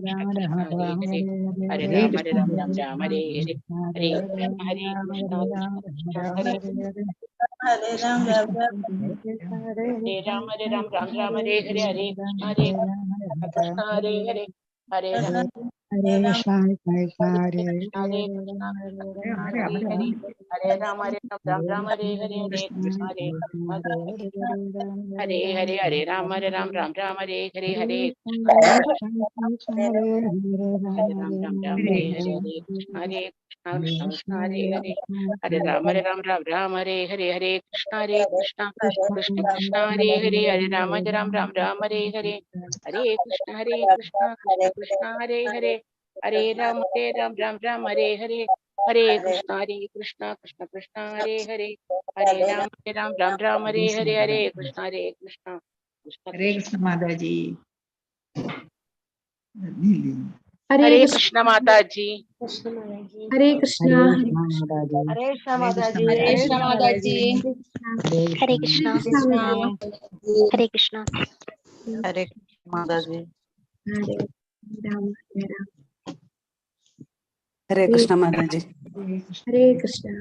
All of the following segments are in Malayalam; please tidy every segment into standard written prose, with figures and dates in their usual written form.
Krishna Krishna Hare Hare Hare Ram Hare Ram Ram Ram Hare Hare Hare Krishna Hare Krishna Krishna Krishna Hare Hare Ram Ram Ram Hare Ram Hare Ram Ram Ram Hare Hare Hare Krishna Hare Krishna Hare Hare Hare Ram Hare Krishna Hare Hare Krishna Hare Hare Hare Ram Hare Ram Ram Ram Hare Hare Hare Krishna Hare Hare Hare Hare Ram Hare Ram Ram Ram Hare Hare Hare Krishna Hare Ram Ram Ram Hare Hare Hare Krishna Hare Krishna Krishna Krishna Hare Hare Hare Ram Hare Ram Ram Ram Hare Hare Hare Krishna Hare Krishna Krishna Krishna Hare Hare Hare Ram Hare Ram Ram Ram Hare Hare Hare Krishna Krishna Krishna Hare Hare Hare Ram Ram Ram Hare Hare Hare Krishna Krishna Krishna Hare Hare Hare Ram Ram Ram Hare Hare Hare Krishna Krishna Hare Krishna Mataji. Hare Krishna Mataji. Hare Krishna Hare Krishna Mataji. Hare Krishna Mataji. Hare Krishna Hare Krishna Hare Krishna Mataji. Hare Ram Hare Krishna Mataji. Hare Krishna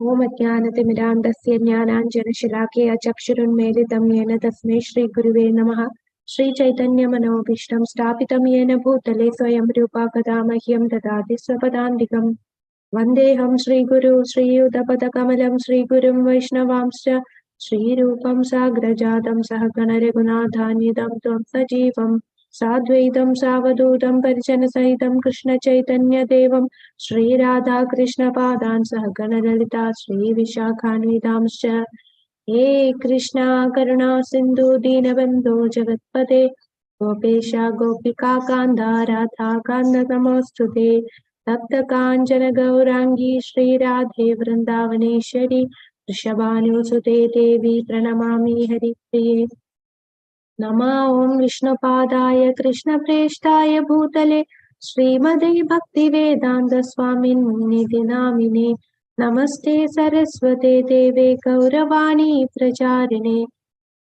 Om Ajnanatimidandasya Jnananjanashilakaya Chakshurunmilitam Yena Tasmai Shri Guruve Namaha Shri Chaitanya Manobhishtam Stapitam Yena Bhutale Swayam Rupa Kadamahyam Dadati Swapadandikam Vandeham Shri Guru Shri Yudapadakamalam Shri Gurum Vaishnavamscha Shri Rupam Sagrajadam Sahagana Raghunathanidam Tvam Sajivam Sadvaitam Savadutam Parijana Sahitam Krishna Chaitanya Devam Shri Radha Krishna Padan Sahagana Lalita Shri Vishakhanidamscha He Krishna Karuna Sindhu Dinabandhu Jagatpate Gopesha Gopika Kanda Radha Kanda Namostute Tapta Kanjana Gaurangi Shri Radhe Vrindavaneshwari Rishabhanusute Devi Pranamami Hari Priye Nama Om Vishnupadaya Krishna Preshtaya Bhutale Srimade Bhakti Vedanta Swamin Nidhi Namine Namaste Saraswate Deve Gauravani Pracharine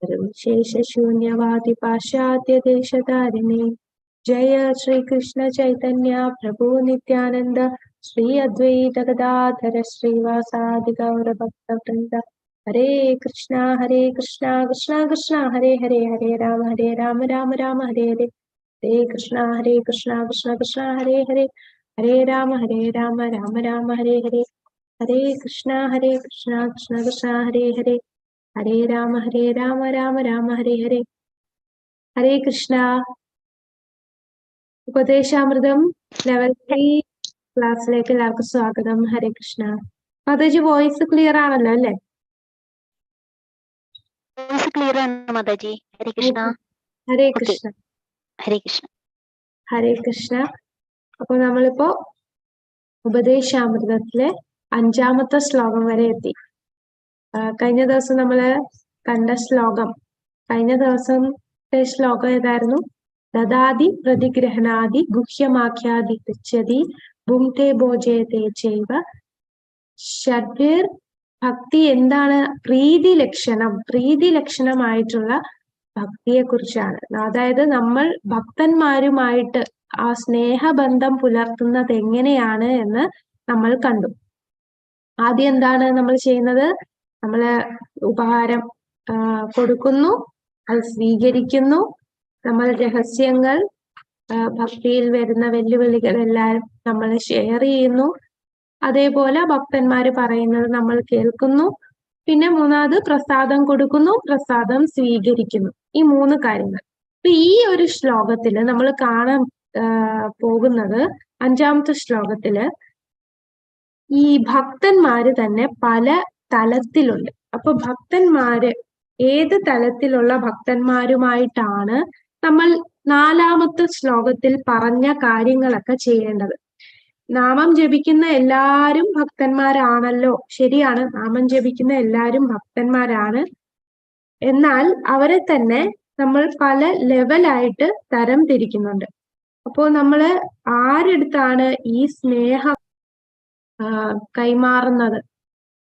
Shesha Shunyavadi Pashatya Deshatarine Jaya Shri Krishna Chaitanya Prabhu Nityananda Shri Advaita Gadadhara Srivasadi Gaura Bhakta Vrinda Hare Krishna Krishna Krishna Hare Hare Hare Rama Rama Hare Hare Hare Krishna Krishna Krishna Hare Hare Hare Rama Rama Hare Hare Hare Krishna Krishna Krishna Hare Hare Hare Rama Rama Hare Hare Hare Krishna ഉപദേശാമൃതം ലെവൽ 3 ക്ലാസ്സിലേക്ക് എല്ലാവർക്കും സ്വാഗതം. ഹരേ കൃഷ്ണ. മാതാജി വോയിസ് ക്ലിയർ ആണല്ലോ അല്ലേ? വോയിസ് ക്ലിയർ ആണ് മാതാജി. ഹരേ കൃഷ്ണ. ഹരേ കൃഷ്ണ. ഹരേ കൃഷ്ണ. ഹരേ കൃഷ്ണ. അപ്പൊ നമ്മളിപ്പോ ഉപദേശാമൃതത്തിലെ 5ാമത്തെ ശ്ലോകം വരെ എത്തി. കഴിഞ്ഞ ദിവസം നമ്മള് കണ്ട ശ്ലോകം, കഴിഞ്ഞ ദിവസത്തെ ശ്ലോകം ഏതായിരുന്നു? ദദാതി പ്രതിഗ്രഹണാദി ഗുഹ്യമാഖ്യാദി പൃച്ഛതി ഭുങ്ക്തേ ഭോജയതേ ചൈവ. ഷഡ്വിർ ഭക്തി എന്താണ്? പ്രീതി ലക്ഷണമായിട്ടുള്ള ഭക്തിയെ കുറിച്ചാണ്. അതായത് നമ്മൾ ഭക്തന്മാരുമായിട്ട് ആ സ്നേഹബന്ധം പുലർത്തുന്നത് എങ്ങനെയാണ് എന്ന് നമ്മൾ കണ്ടു. ആദ്യം എന്താണ് നമ്മൾ ചെയ്യുന്നത്? നമ്മള് ഉപഹാരം കൊടുക്കുന്നു, അത് സ്വീകരിക്കുന്നു, നമ്മൾ രഹസ്യങ്ങൾ, ഭക്തിയിൽ വരുന്ന വെല്ലുവിളികളെല്ലാം നമ്മൾ ഷെയർ ചെയ്യുന്നു, അതേപോലെ ഭക്തന്മാര് പറയുന്നത് നമ്മൾ കേൾക്കുന്നു, പിന്നെ മൂന്നാമത് പ്രസാദം കൊടുക്കുന്നു, പ്രസാദം സ്വീകരിക്കുന്നു. ഈ 3 കാര്യങ്ങൾ. അപ്പൊ ഈ ഒരു ശ്ലോകത്തില് നമ്മൾ കാണാൻ പോകുന്നത് 5ാമത്തെ ശ്ലോകത്തില് ഈ ഭക്തന്മാര് തന്നെ പല തലത്തിലുണ്ട്. അപ്പൊ ഭക്തന്മാര് ഏത് തലത്തിലുള്ള ഭക്തന്മാരുമായിട്ടാണ് നമ്മൾ 4ാമത്തെ ശ്ലോകത്തിൽ പറഞ്ഞ കാര്യങ്ങളൊക്കെ ചെയ്യേണ്ടത്? നാമം ജപിക്കുന്ന എല്ലാരും ഭക്തന്മാരാണല്ലോ, ശരിയാണ്, നാമം ജപിക്കുന്ന എല്ലാരും ഭക്തന്മാരാണ്. എന്നാൽ അവരെ തന്നെ നമ്മൾ പല ലെവലായിട്ട് തരം തിരിക്കുന്നുണ്ട്. അപ്പോൾ നമ്മള് ആരെടുത്താണ് ഈ സ്നേഹം കൈമാറുന്നത്?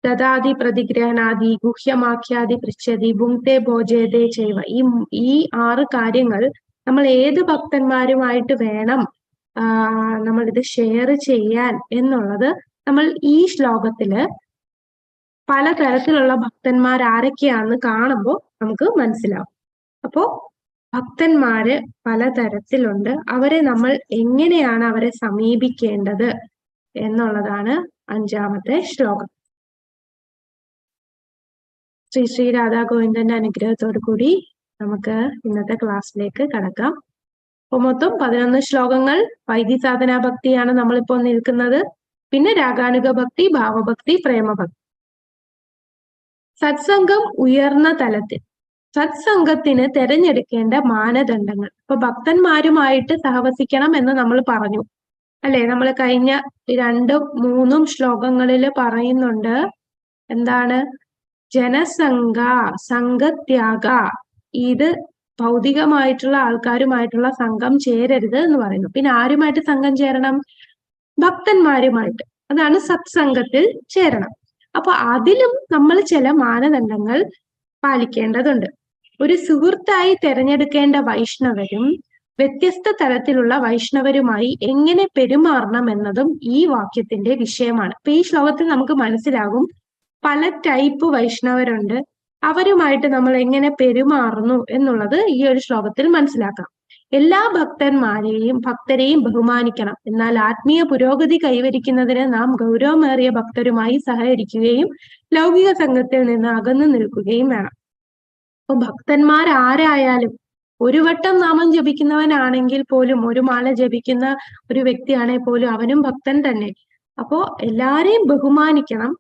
ദദാതി പ്രതിഗ്രഹണാദി ഗുഹ്യമാഖ്യാദി പൃച്ഛതി ഭുങ്ക്തേ ഭോജയതേ ചൈവ. ഈ 6 കാര്യങ്ങൾ നമ്മൾ ഏത് ഭക്തന്മാരുമായിട്ട് വേണം നമ്മൾ ഇത് ഷെയർ ചെയ്യാൻ എന്നുള്ളത് നമ്മൾ ഈ ശ്ലോകത്തില് പലതരത്തിലുള്ള ഭക്തന്മാർ ആരൊക്കെയാണെന്ന് കാണുമ്പോൾ നമുക്ക് മനസ്സിലാവും. അപ്പോ ഭക്തന്മാര് പലതരത്തിലുണ്ട്. അവരെ നമ്മൾ എങ്ങനെയാണ് അവരെ സമീപിക്കേണ്ടത് എന്നുള്ളതാണ് 5-ാമത്തെ ശ്ലോകം. ശ്രീ ശ്രീ രാധാ ഗോവിന്ദന്റെ അനുഗ്രഹത്തോടു കൂടി നമുക്ക് ഇന്നത്തെ ക്ലാസ്സിലേക്ക് കടക്കാം. അപ്പൊ മൊത്തം 11 ശ്ലോകങ്ങൾ. വൈദ്യസാധനാ ഭക്തിയാണ് നമ്മളിപ്പോ നിൽക്കുന്നത്. പിന്നെ രാഗാനുഗ ഭക്തി, ഭാവഭക്തി, പ്രേമഭക്തി. സത്സംഗം ഉയർന്ന തലത്തിൽ. സത്സംഗത്തിന് തിരഞ്ഞെടുക്കേണ്ട മാനദണ്ഡങ്ങൾ. ഇപ്പൊ ഭക്തന്മാരുമായിട്ട് സഹവസിക്കണം എന്ന് നമ്മൾ പറഞ്ഞു അല്ലെ? നമ്മൾ കഴിഞ്ഞ 2-3 ശ്ലോകങ്ങളിൽ പറയുന്നുണ്ട് എന്താണ്? ജനസംഘ, സംഘത്യാഗ. ഇത് ഭൗതികമായിട്ടുള്ള ആൾക്കാരുമായിട്ടുള്ള സംഘം ചേരരുത് എന്ന് പറയുന്നു. പിന്നെ ആരുമായിട്ട് സംഘം ചേരണം? ഭക്തന്മാരുമായിട്ട്. അതാണ് സത്സംഗത്തിൽ ചേരണം. അപ്പൊ അതിലും നമ്മൾ ചില മാനദണ്ഡങ്ങൾ പാലിക്കേണ്ടതുണ്ട്. ഒരു സുഹൃത്തായി തിരഞ്ഞെടുക്കേണ്ട വൈഷ്ണവരും വ്യത്യസ്ത തരത്തിലുള്ള വൈഷ്ണവരുമായി എങ്ങനെ പെരുമാറണം എന്നതും ഈ വാക്യത്തിന്റെ വിഷയമാണ്. ഇപ്പൊ ഈ ശ്ലോകത്തിൽ നമുക്ക് മനസ്സിലാകും പല ടൈപ്പ് വൈഷ്ണവരുണ്ട്, അവരുമായിട്ട് നമ്മൾ എങ്ങനെ പെരുമാറുന്നു എന്നുള്ളത് ഈ ഒരു ശ്ലോകത്തിൽ മനസ്സിലാക്കാം. എല്ലാ ഭക്തരെയും ബഹുമാനിക്കണം. എന്നാൽ ആത്മീയ പുരോഗതി കൈവരിക്കുന്നതിന് നാം ഗൗരവമേറിയ ഭക്തരുമായി സഹകരിക്കുകയും ലൗകിക സംഘത്തിൽ നിന്ന് അകന്നു നിൽക്കുകയും വേണം. അപ്പൊ ഭക്തന്മാർ ആരായാലും, ഒരു വട്ടം നാമം ജപിക്കുന്നവനാണെങ്കിൽ പോലും, ഒരു മാല ജപിക്കുന്ന ഒരു വ്യക്തിയാണെങ്കിൽ പോലും അവനും ഭക്തൻ തന്നെ. അപ്പോ എല്ലാരെയും ബഹുമാനിക്കണം.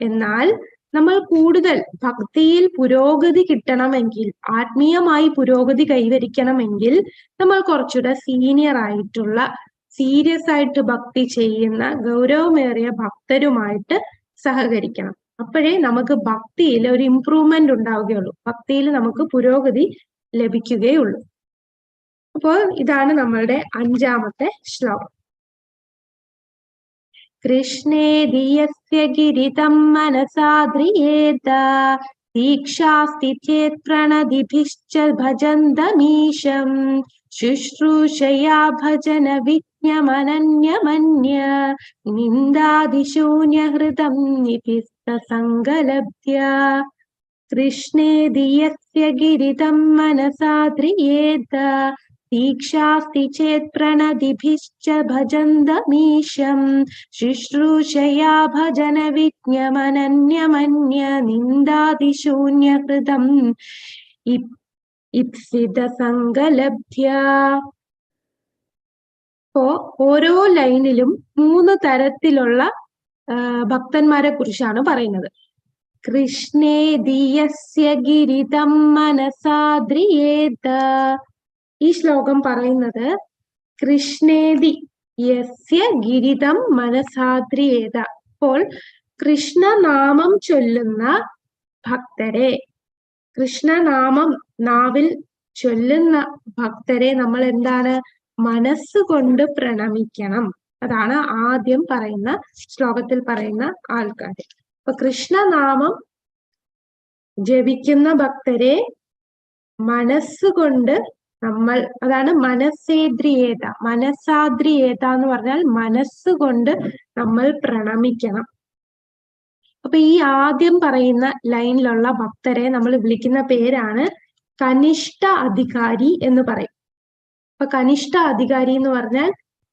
എന്നാൽ നമ്മൾ കൂടുതൽ ഭക്തിയിൽ പുരോഗതി കിട്ടണമെങ്കിൽ, ആത്മീയമായി പുരോഗതി കൈവരിക്കണമെങ്കിൽ നമ്മൾ കുറച്ചുകൂടെ സീനിയർ ആയിട്ടുള്ള, സീരിയസ് ആയിട്ട് ഭക്തി ചെയ്യുന്ന ഗൗരവമേറിയ ഭക്തരുമായിട്ട് സഹകരിക്കണം. അപ്പോഴേ നമുക്ക് ഭക്തിയിൽ ഒരു ഇംപ്രൂവ്മെന്റ് ഉണ്ടാവുകയുള്ളൂ, ഭക്തിയിൽ നമുക്ക് പുരോഗതി ലഭിക്കുകയുള്ളൂ. അപ്പോൾ ഇതാണ് നമ്മളുടെ 5-ാമത്തെ ശ്ലോകം. കൃഷ്ണേ ധിയസ്യ ഗിരിതം മനസാദ്രിയേത ദീക്ഷാസ്തി ചേത് പ്രണതിഭിശ്ച ഭജന്തമീശം ശുശ്രൂഷയാ ഭജന വിജ്ഞമനന്യമന്യ നിന്ദാദിശൂന്യഹൃതം നിധിസ്തസംഗലബ്ധ്യ. കൃഷ്ണേ ധിയസ്യ ഗിരിതം മനസാദ്രിയേത ദീക്ഷാസ്തി ചേത് പ്രണതിഭിശ്ച ഭജന്തമീശം ശുശ്രൂഷയാ ഭജന വിജ്ഞമനന്യമന്യ നിന്ദാദിശൂന്യഹൃതം ഇപ്സിതസംഗലബ്ധ്യ. അപ്പോ ഓരോ ലൈനിലും 3 തരത്തിലുള്ള ഭക്തന്മാരെ കുറിച്ചാണ് പറയുന്നത്. കൃഷ്ണേ ധിയസ്യ ഗിരിതം മനസാദ്രിയേത. ഈ ശ്ലോകം പറയുന്നത് കൃഷ്ണേതി യസ്യ ഗിരിതം മനസാദ്രിയേത. അപ്പോൾ കൃഷ്ണനാമം ചൊല്ലുന്ന ഭക്തരെ, കൃഷ്ണനാമം നാവിൽ ചൊല്ലുന്ന ഭക്തരെ നമ്മൾ എന്താണ്? മനസ്സുകൊണ്ട് പ്രണമിക്കണം. അതാണ് ആദ്യം പറയുന്ന ശ്ലോകത്തിൽ പറയുന്ന ആൾക്കാര്. അപ്പൊ കൃഷ്ണനാമം ജപിക്കുന്ന ഭക്തരെ മനസ്സുകൊണ്ട് നമ്മൾ, അതാണ് മനസ്സേദ്രിയേത. മനസാദ്രിയേത എന്ന് പറഞ്ഞാൽ മനസ്സുകൊണ്ട് നമ്മൾ പ്രണമിക്കണം. അപ്പൊ ഈ ആദ്യം പറയുന്ന ലൈനിലുള്ള ഭക്തരെ നമ്മൾ വിളിക്കുന്ന പേരാണ് കനിഷ്ഠ അധികാരി എന്ന് പറയും. അപ്പൊ കനിഷ്ഠ അധികാരി എന്ന് പറഞ്ഞാൽ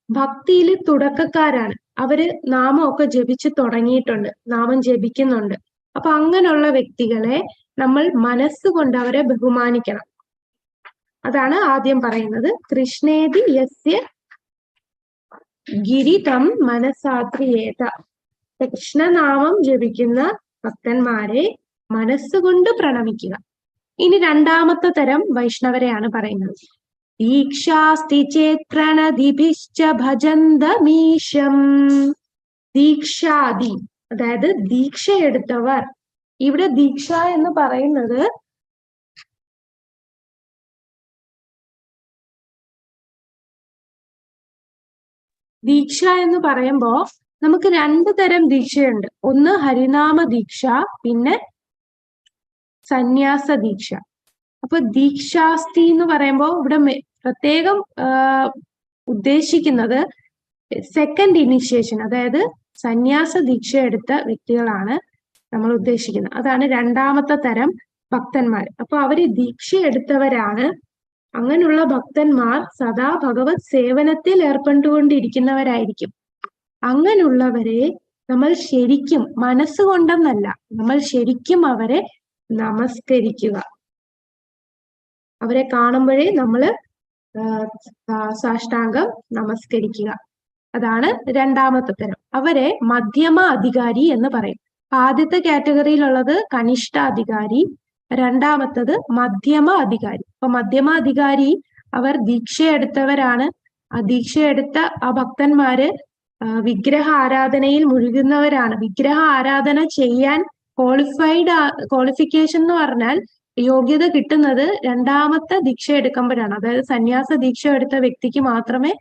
ഭക്തിയിൽ തുടക്കക്കാരാണ്. അവര് നാമമൊക്കെ ജപിച്ച് തുടങ്ങിയിട്ടുണ്ട്, നാമം ജപിക്കുന്നുണ്ട്. അപ്പൊ അങ്ങനെയുള്ള വ്യക്തികളെ നമ്മൾ മനസ്സുകൊണ്ട് അവരെ ബഹുമാനിക്കണം. അതാണ് ആദ്യം പറയുന്നത്. കൃഷ്ണേതി യസ്യ ഗിരിതം മനസാദ്രിയേത. കൃഷ്ണനാമം ജപിക്കുന്ന ഭക്തന്മാരെ മനസ്സുകൊണ്ട് പ്രണമിക്കുക. ഇനി 2-ാമത്തെ തരം വൈഷ്ണവരെയാണ് പറയുന്നത്. ദീക്ഷാസ്തി ചേത് പ്രണതിഭിശ്ച ഭജന്തമീശം. ദീക്ഷാദി, അതായത് ദീക്ഷ എടുത്തവർ. ഇവിടെ ദീക്ഷ എന്ന് പറയുന്നത് ദീക്ഷ എന്ന് പറയുമ്പോ നമുക്ക് 2 തരം ദീക്ഷയുണ്ട്. ഒന്ന് ഹരിനാമ ദീക്ഷ, പിന്നെ സന്യാസ ദീക്ഷ. അപ്പൊ ദീക്ഷാസ്തി എന്ന് പറയുമ്പോ ഇവിടെ പ്രത്യേകം ഉദ്ദേശിക്കുന്നത് സെക്കൻഡ് ഇനിഷ്യേഷൻ, അതായത് സന്യാസ ദീക്ഷ എടുത്ത വ്യക്തികളാണ് നമ്മൾ ഉദ്ദേശിക്കുന്നത്. അതാണ് രണ്ടാമത്തെ തരം ഭക്തന്മാർ. അപ്പൊ അവര് ദീക്ഷ എടുത്തവരാണ്. അങ്ങനെയുള്ള ഭക്തന്മാർ സദാ ഭഗവത് സേവനത്തിൽ ഏർപ്പെട്ടുകൊണ്ടിരിക്കുന്നവരായിരിക്കും. അങ്ങനെയുള്ളവരെ നമ്മൾ ശരിക്കും മനസ്സുകൊണ്ടെന്നല്ല, നമ്മൾ ശരിക്കും അവരെ നമസ്കരിക്കുക. അവരെ കാണുമ്പോഴേ നമ്മള് സാഷ്ടാംഗം നമസ്കരിക്കുക. അതാണ് രണ്ടാമത്തെ തരം. അവരെ മധ്യമ അധികാരി എന്ന് പറയും. ആദ്യത്തെ കാറ്റഗറിയിലുള്ളത് കനിഷ്ഠ അധികാരി, രണ്ടാമത്തത് മധ്യമ അധികാരി. അപ്പൊ മധ്യമ അധികാരി അവർ ദീക്ഷ എടുത്തവരാണ്. ആ ദീക്ഷ എടുത്ത ആ ഭക്തന്മാര് വിഗ്രഹ ആരാധനയിൽ മുഴുകുന്നവരാണ്. വിഗ്രഹ ആരാധന ചെയ്യാൻ ക്വാളിഫിക്കേഷൻ എന്ന് പറഞ്ഞാൽ യോഗ്യത കിട്ടുന്നത് രണ്ടാമത്തെ ദീക്ഷ എടുക്കുമ്പോഴാണ്. അതായത് സന്യാസ ദീക്ഷ എടുത്ത വ്യക്തിക്ക് മാത്രമേ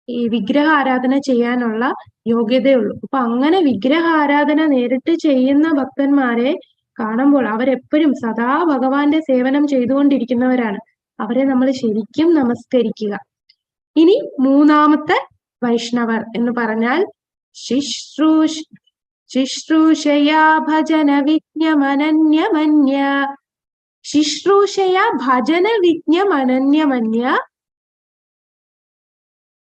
ഈ വിഗ്രഹ ആരാധന ചെയ്യാനുള്ള യോഗ്യതയുള്ളൂ. അപ്പൊ അങ്ങനെ വിഗ്രഹ ആരാധന നേരിട്ട് ചെയ്യുന്ന ഭക്തന്മാരെ കാണുമ്പോൾ അവരെപ്പോഴും സദാ ഭഗവാന്റെ സേവനം ചെയ്തുകൊണ്ടിരിക്കുന്നവരാണ്. അവരെ നമ്മൾ ശരിക്കും നമസ്കരിക്കുക. ഇനി മൂന്നാമത്തെ വൈഷ്ണവർ എന്ന് പറഞ്ഞാൽ ശുശ്രൂഷയാ ഭജന വിജ്ഞമനന്യമന്യ. ശുശ്രൂഷയാ ഭജന വിജ്ഞമനന്യമന്യ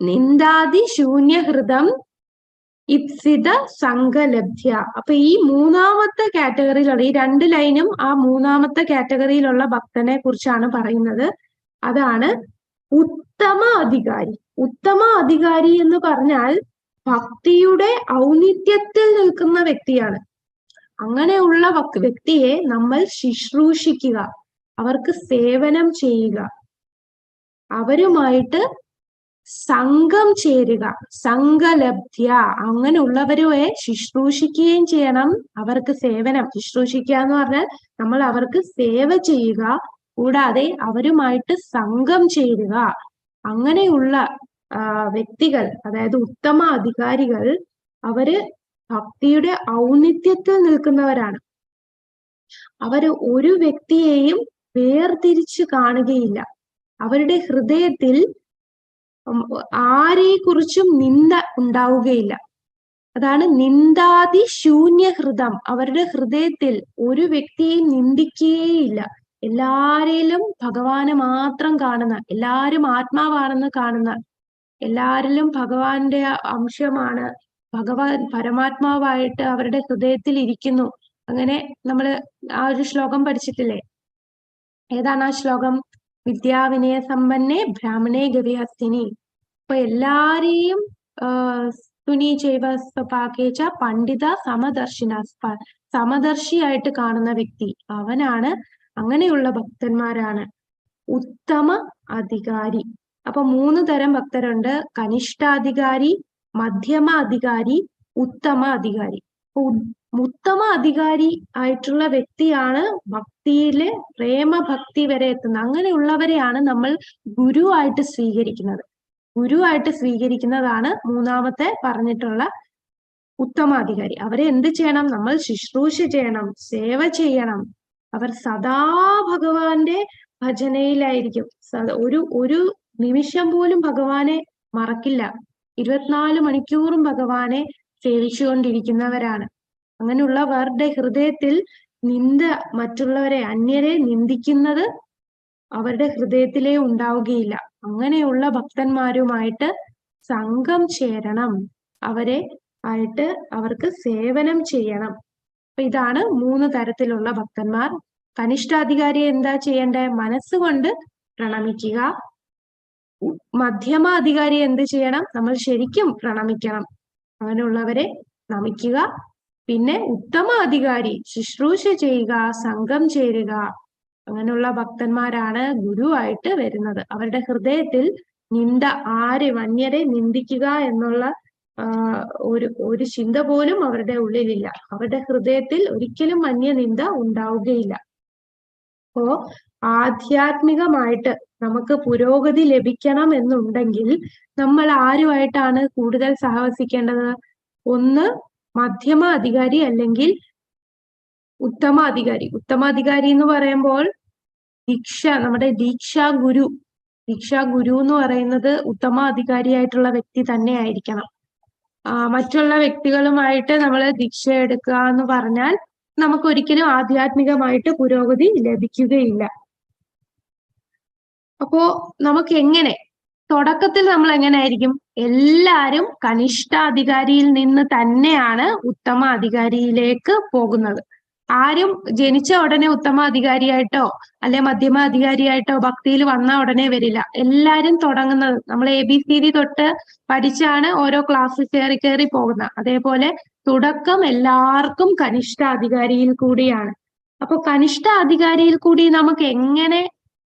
നിന്ദാദി ശൂന്യഹൃദം ഇപ്സിത സംഘലബ്ധ്യ. അപ്പൊ ഈ മൂന്നാമത്തെ കാറ്റഗറിയിലുള്ള ഈ രണ്ട് ലൈനും ആ മൂന്നാമത്തെ കാറ്റഗറിയിലുള്ള ഭക്തനെ കുറിച്ചാണ് പറയുന്നത്. അതാണ് ഉത്തമ അധികാരി. ഉത്തമ അധികാരി എന്ന് പറഞ്ഞാൽ ഭക്തിയുടെ ഔന്നിത്യത്തിൽ നിൽക്കുന്ന വ്യക്തിയാണ്. അങ്ങനെയുള്ള വ്യക്തിയെ നമ്മൾ ശുശ്രൂഷിക്കുക, അവർക്ക് സേവനം ചെയ്യുക, അവരുമായിട്ട് സംഘം ചേരുക, സംഘലബ്ധ്യ. അങ്ങനെയുള്ളവരെ ശുശ്രൂഷിക്കുകയും ചെയ്യണം. അവർക്ക് സേവനം, ശുശ്രൂഷിക്കുക എന്ന് പറഞ്ഞാൽ നമ്മൾ അവർക്ക് സേവ ചെയ്യുക, കൂടാതെ അവരുമായിട്ട് സംഘം ചേരുക. അങ്ങനെയുള്ള വ്യക്തികൾ, അതായത് ഉത്തമ അധികാരികൾ, അവര് ഭക്തിയുടെ ഔന്നിത്യത്തിൽ നിൽക്കുന്നവരാണ്. അവര് ഒരു വ്യക്തിയെയും വേർതിരിച്ച് കാണുകയില്ല. അവരുടെ ഹൃദയത്തിൽ ആരെക്കുറിച്ചും നിന്ദ ഉണ്ടാവുകയില്ല. അതാണ് നിന്ദാതി ശൂന്യഹൃദം. അവരുടെ ഹൃദയത്തിൽ ഒരു വ്യക്തിയെയും നിന്ദിക്കുകയില്ല. എല്ലാരിലും ഭഗവാനെ മാത്രം കാണുന്ന, എല്ലാരും ആത്മാവാണെന്ന് കാണുന്ന, എല്ലാരിലും ഭഗവാന്റെ അംശമാണ്, ഭഗവാൻ പരമാത്മാവായിട്ട് അവരുടെ ഹൃദയത്തിൽ ഇരിക്കുന്നു. അങ്ങനെ നമ്മള് ആ ഒരു ശ്ലോകം പഠിച്ചിട്ടില്ലേ? ഏതാണ് ആ ശ്ലോകം? വിദ്യാവിനയ സമ്പന്നേ ബ്രാഹ്മണേ ഗവിഹസ്തിനി. അപ്പൊ എല്ലാരെയും തുനി ചെയ്വ സ്വപാകേച്ച പണ്ഡിത സമദർശിന, സമദർശിയായിട്ട് കാണുന്ന വ്യക്തി അവനാണ്. അങ്ങനെയുള്ള ഭക്തന്മാരാണ് ഉത്തമ അധികാരി. അപ്പൊ 3 തരം ഭക്തരുണ്ട്: കനിഷ്ഠാധികാരി, മധ്യമ അധികാരി, ഉത്തമ അധികാരി. ഉത്തമ അധികാരി ആയിട്ടുള്ള വ്യക്തിയാണ് ഭക്തിയിലെ പ്രേമഭക്തി വരെ എത്തുന്നത്. അങ്ങനെയുള്ളവരെയാണ് നമ്മൾ ഗുരുവായിട്ട് സ്വീകരിക്കുന്നത്. ഗുരുവായിട്ട് സ്വീകരിക്കുന്നതാണ് മൂന്നാമത്തെ പറഞ്ഞിട്ടുള്ള ഉത്തമാധികാരി. അവരെ എന്ത് ചെയ്യണം? നമ്മൾ ശുശ്രൂഷ ചെയ്യണം, സേവ ചെയ്യണം. അവർ സദാ ഭഗവാന്റെ ഭജനയിലായിരിക്കും. ഒരു നിമിഷം പോലും ഭഗവാനെ മറക്കില്ല. 24 മണിക്കൂറും ഭഗവാനെ സേവിച്ചുകൊണ്ടിരിക്കുന്നവരാണ്. അങ്ങനെയുള്ളവരുടെ ഹൃദയത്തിൽ മറ്റുള്ളവരെ, അന്യരെ നിന്ദിക്കുന്നത് അവരുടെ ഹൃദയത്തിലേ ഉണ്ടാവുകയില്ല. അങ്ങനെയുള്ള ഭക്തന്മാരുമായിട്ട് സംഘം ചേരണം, അവർക്ക് സേവനം ചെയ്യണം. അപ്പൊ ഇതാണ് 3 തരത്തിലുള്ള ഭക്തന്മാർ. കനിഷ്ഠാധികാരിയെ എന്താ ചെയ്യേണ്ടേ? മനസ്സുകൊണ്ട് പ്രണമിക്കുക. മധ്യമ അധികാരിയെ എന്ത് ചെയ്യണം? നമ്മൾ ശരിക്കും പ്രണമിക്കണം, അങ്ങനെയുള്ളവരെ നമിക്കുക. പിന്നെ ഉത്തമ അധികാരി ശുശ്രൂഷ ചെയ്യുക, സംഘം ചേരുക. അങ്ങനെയുള്ള ഭക്തന്മാരാണ് ഗുരുവായിട്ട് വരുന്നത്. അവരുടെ ഹൃദയത്തിൽ അന്യരെ നിന്ദിക്കുക എന്നുള്ള ഒരു ചിന്ത പോലും അവരുടെ ഉള്ളിലില്ല. അവരുടെ ഹൃദയത്തിൽ ഒരിക്കലും അന്യനിന്ദ ഉണ്ടാവുകയില്ല. അപ്പോ ആധ്യാത്മികമായിട്ട് നമുക്ക് പുരോഗതി ലഭിക്കണം എന്നുണ്ടെങ്കിൽ നമ്മൾ ആരുമായിട്ടാണ് കൂടുതൽ സഹവസിക്കേണ്ടത്? ഒന്ന് മധ്യമ അധികാരി അല്ലെങ്കിൽ ഉത്തമാധികാരി. ഉത്തമാധികാരി എന്ന് പറയുമ്പോൾ നമ്മുടെ ദീക്ഷാ ഗുരു ദീക്ഷാ ഗുരു എന്ന് പറയുന്നത് ഉത്തമ അധികാരിയായിട്ടുള്ള വ്യക്തി തന്നെ ആയിരിക്കണം. മറ്റുള്ള വ്യക്തികളുമായിട്ട് നമ്മൾ ദീക്ഷ എടുക്കുക എന്ന് പറഞ്ഞാൽ നമുക്ക് ഒരിക്കലും ആധ്യാത്മികമായിട്ട് പുരോഗതി ലഭിക്കുകയില്ല. അപ്പോ നമുക്ക് എങ്ങനെ തുടക്കത്തിൽ നമ്മൾ എങ്ങനെയായിരിക്കും? എല്ലാരും കനിഷ്ഠ അധികാരിയിൽ നിന്ന് തന്നെയാണ് ഉത്തമ അധികാരിയിലേക്ക് പോകുന്നത്. ആരും ജനിച്ച ഉടനെ ഉത്തമ അധികാരിയായിട്ടോ അല്ലെ മധ്യമ അധികാരിയായിട്ടോ ഭക്തിയിൽ വന്ന ഉടനെ വരില്ല. എല്ലാരും തുടങ്ങുന്നത് നമ്മൾ ABCD തൊട്ട് പഠിച്ചാണ് ഓരോ ക്ലാസ് കയറി പോകുന്നത്. അതേപോലെ തുടക്കം എല്ലാവർക്കും കനിഷ്ഠ അധികാരിയിൽ കൂടിയാണ്. അപ്പൊ കനിഷ്ഠ അധികാരിയിൽ കൂടി നമുക്ക് എങ്ങനെ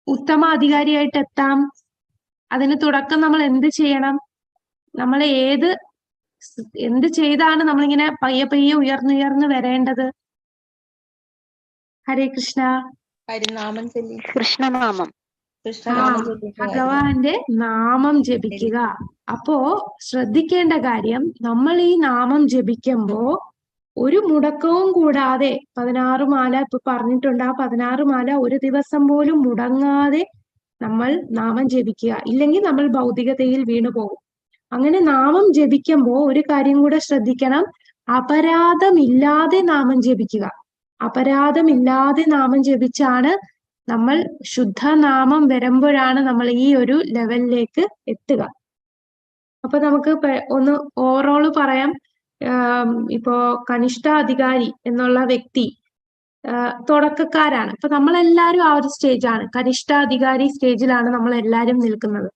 ഉത്തമ അധികാരിയായിട്ട് എത്താം? അതിന് തുടക്കം നമ്മൾ എന്ത് ചെയ്യണം? നമ്മൾ എന്ത് ചെയ്താണ് നമ്മളിങ്ങനെ പയ്യെ ഉയർന്നുയർന്ന് വരേണ്ടത്? ഹരേ കൃഷ്ണ. ഹരിനാമം ചൊല്ലി കൃഷ്ണനാമം. കൃഷ്ണനാമം ചൊല്ലിട്ട് ഭഗവാന്റെ നാമം ജപിക്കുക. അപ്പോ ശ്രദ്ധിക്കേണ്ട കാര്യം, നമ്മൾ ഈ നാമം ജപിക്കുമ്പോ ഒരു മുടക്കവും കൂടാതെ 16 മാല ഇപ്പൊ പറഞ്ഞിട്ടുണ്ട്. ആ 16 മാല ഒരു ദിവസം പോലും മുടങ്ങാതെ നമ്മൾ നാമം ജപിക്കുക. ഇല്ലെങ്കിൽ നമ്മൾ ഭൗതികതയിൽ വീണു പോകും. അങ്ങനെ നാമം ജപിക്കുമ്പോ ഒരു കാര്യം കൂടെ ശ്രദ്ധിക്കണം, അപരാധമില്ലാതെ നാമം ജപിക്കുക. അപരാധമില്ലാതെ നാമം ജപിച്ചാണ് നമ്മൾ ശുദ്ധനാമം വരുമ്പോഴാണ് നമ്മൾ ഈ ഒരു ലെവലിലേക്ക് എത്തുക. അപ്പൊ നമുക്ക് ഒന്ന് ഓവറോൾ പറയാം. ഇപ്പോ കനിഷ്ഠ അധികാരി എന്നുള്ള വ്യക്തി തുടക്കക്കാരാണ്. അപ്പൊ നമ്മളെല്ലാരും ആ ഒരു സ്റ്റേജാണ്, കനിഷ്ഠ അധികാരി സ്റ്റേജിലാണ് നമ്മൾ എല്ലാരും നിൽക്കുന്നത്.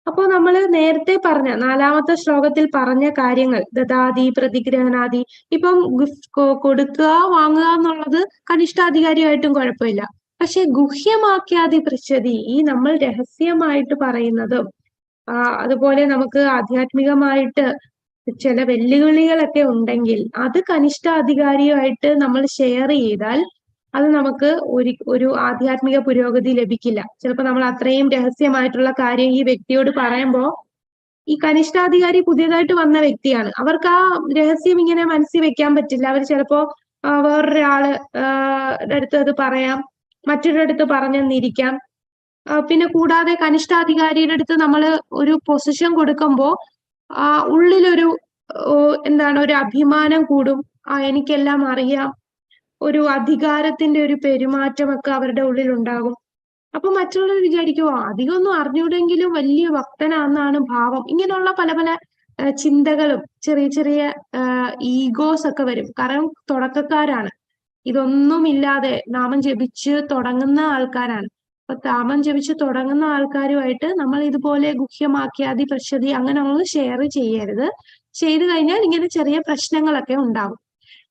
അപ്പോ നമ്മൾ നേരത്തെ പറഞ്ഞ 4ാമത്തെ ശ്ലോകത്തിൽ പറഞ്ഞ കാര്യങ്ങൾ, ദദാതി പ്രതിഗ്രഹനാദി, ഇപ്പം കൊടുക്കുക വാങ്ങുക എന്നുള്ളത് കനിഷ്ഠാധികാരിയായിട്ടും കുഴപ്പമില്ല. പക്ഷെ ഗുഹ്യമാക്കിയാതി പൃച്ഛതി, ഈ നമ്മൾ രഹസ്യമായിട്ട് പറയുന്നതും അതുപോലെ നമുക്ക് ആധ്യാത്മികമായിട്ട് ചില വെല്ലുവിളികളൊക്കെ ഉണ്ടെങ്കിൽ അത് കനിഷ്ഠ അധികാരിയുമായിട്ട് നമ്മൾ ഷെയർ ചെയ്താൽ അത് നമുക്ക് ഒരു ആധ്യാത്മിക പുരോഗതി ലഭിക്കില്ല. ചിലപ്പോൾ നമ്മൾ അത്രയും രഹസ്യമായിട്ടുള്ള കാര്യം ഈ വ്യക്തിയോട് പറയുമ്പോൾ ഈ കനിഷ്ഠാധികാരി പുതിയതായിട്ട് വന്ന വ്യക്തിയാണ്, അവർക്ക് ആ രഹസ്യം ഇങ്ങനെ മനസ്സിൽ വെക്കാൻ പറ്റില്ല. അവർ ചിലപ്പോ വേറൊരാള് അടുത്ത് അത് പറയാം, മറ്റൊരിടത്ത് പറഞ്ഞെന്നിരിക്കാം. പിന്നെ കൂടാതെ കനിഷ്ഠാധികാരിയുടെ അടുത്ത് നമ്മൾ ഒരു പൊസിഷൻ കൊടുക്കുമ്പോ ഉള്ളിലൊരു ഒരു അഭിമാനം കൂടും. എനിക്കെല്ലാം അറിയാം, ഒരു അധികാരത്തിന്റെ ഒരു പെരുമാറ്റമൊക്കെ അവരുടെ ഉള്ളിൽ ഉണ്ടാകും. അപ്പൊ മറ്റുള്ളവർ വിചാരിക്കുമോ അധികമൊന്നും അറിഞ്ഞൂടെങ്കിലും വലിയ ഭക്തനാണെന്നാണ് ഭാവം. ഇങ്ങനെയുള്ള പല പല ചിന്തകളും ചെറിയ ഈഗോസ് ഒക്കെ വരും. കാരണം തുടക്കക്കാരാണ്, ഇതൊന്നും ഇല്ലാതെ നാമം ജപിച്ച് തുടങ്ങുന്ന ആൾക്കാരാണ്. അപ്പൊ നാമം ജപിച്ച് തുടങ്ങുന്ന ആൾക്കാരുമായിട്ട് നമ്മൾ ഇതുപോലെ ഗുഹ്യമാക്കിയാതി പശ്യതി അങ്ങനെയുള്ളത് ഷെയർ ചെയ്യരുത്. ചെയ്തു കഴിഞ്ഞാൽ ഇങ്ങനെ ചെറിയ പ്രശ്നങ്ങളൊക്കെ ഉണ്ടാകും.